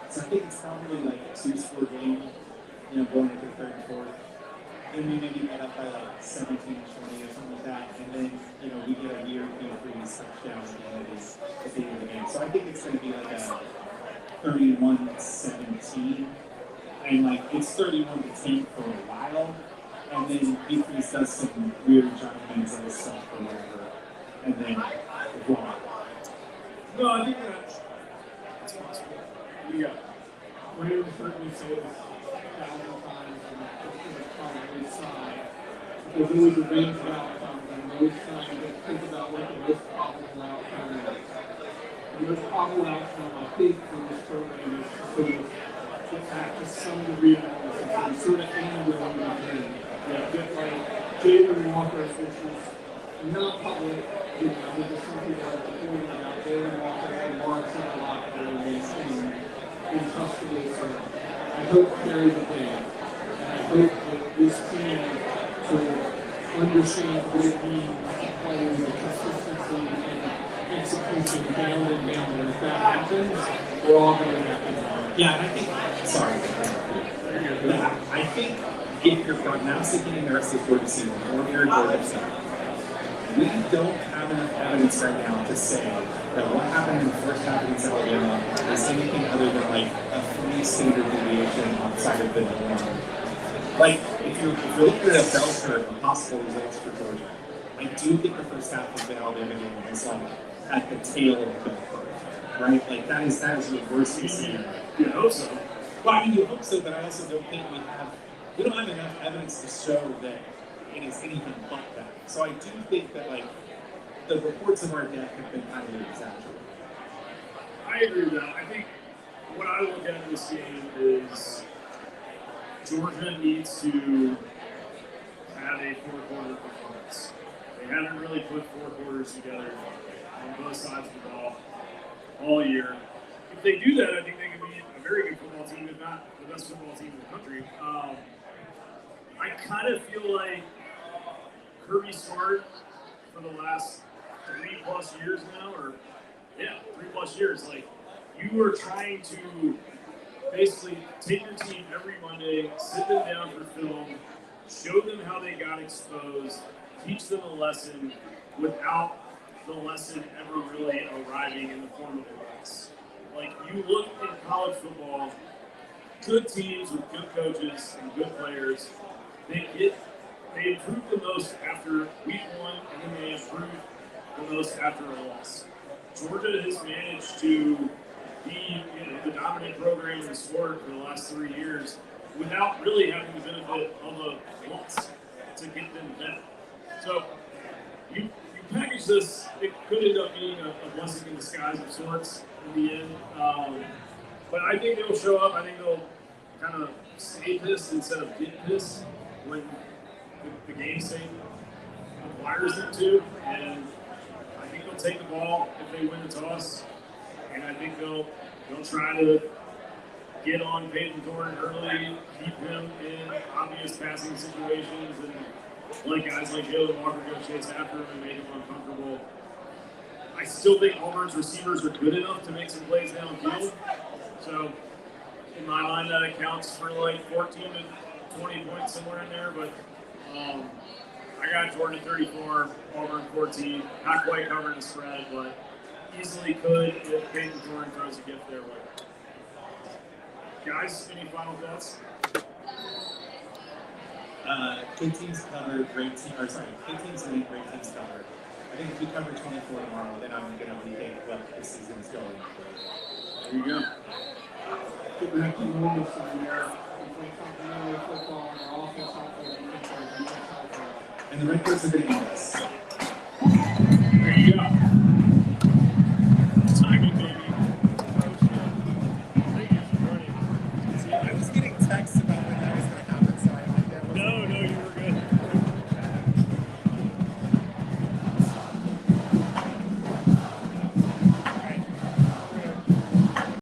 S2: So I think it's probably like a 2-score game, going into the third and fourth. Then we maybe get up by like 17 or 20 or something like that. And then, we get a weird Hugh Freeze touchdown at the end of the game. So I think it's going to be like a 31-17. And like it's 31-10 for a while, and then Beatrice does some weird John Manziel stuff or whatever, and then voila.
S1: No, I think that's possible. Yeah.
S7: When you certainly say this 1,000 times, and it's probably side, because it was a range of outcomes, and always trying to think about what the most probable outcome is. The most probable outcome, I think, for this program is to sort of get back to some degree of normalcy, and sort of end where we begin. Get like Jalen Walker, which is not public, you know, because some people are reporting about Jalen Walker and Mark in a lot in custody. So I hope carries the day. And I hope that this team sort of understands what it means to play with consistency and execution down and down. And if that happens, we're all going to happen.
S2: Yeah, and I think, sorry. Yeah, I think if you're prognosticating the rest of the Georgia season, or you're a Georgia fan, we don't have enough evidence right now to say that what happened in the first half against Alabama is anything other than like a 3 standard deviation outside of the norm. Like, if you're looking at a bell curve of possible results for Georgia, I do think the first half of the Alabama game is like at the tail of the bell curve, right? Like that is the worst case scenario.
S1: You hope so.
S2: Well, I mean, you hope so, but I also don't think we don't have enough evidence to show that it is anything but that. So I do think that like the reports of our death have been kind of exaggerated.
S1: I agree with that. I think what I look at in this game is Georgia needs to have a 4-quarter performance. They haven't really put 4 quarters together on both sides of the ball all year. If they do that, I think they can be a very good football team, if not the best football team in the country. I kind of feel like Kirby Smart for the last 3+ years now, 3+ years, like you are trying to basically take your team every Monday, sit them down for film, show them how they got exposed, teach them a lesson without the lesson ever really arriving in the form of a race. Like you look in college football, good teams with good coaches and good players, they improve the most after week 1, and then they improve the most after a loss. Georgia has managed to be the dominant program in the sport for the last 3 years without really having the benefit of a loss to get them better. So you package this, it could end up being a blessing in disguise of sorts in the end. But I think they'll show up. I think they'll kind of stay pissed instead of get pissed when the game state requires them to. And I think they'll take the ball if they win the toss. And I think they'll try to get on Peyton Thorne early, keep him in obvious passing situations, and let guys like Jalen Walker go chase after him and make him uncomfortable. I still think Auburn's receivers are good enough to make some plays downfield. So in my mind, that accounts for like 14 to 20 points somewhere in there. But I got Georgia 34, Auburn 14. Not quite covering the spread, but easily could if Peyton Thorne throws a gift their way. Guys, any final thoughts?
S2: Good teams cover, great team, or sorry, good teams lead, great teams cover. I think if we cover 24 tomorrow, then I'm going to rethink what this season's going.
S1: There you go.
S7: Get back to normal some year. We play complementary football, and our offense, defense,
S2: And the Red Coats are going to eat us.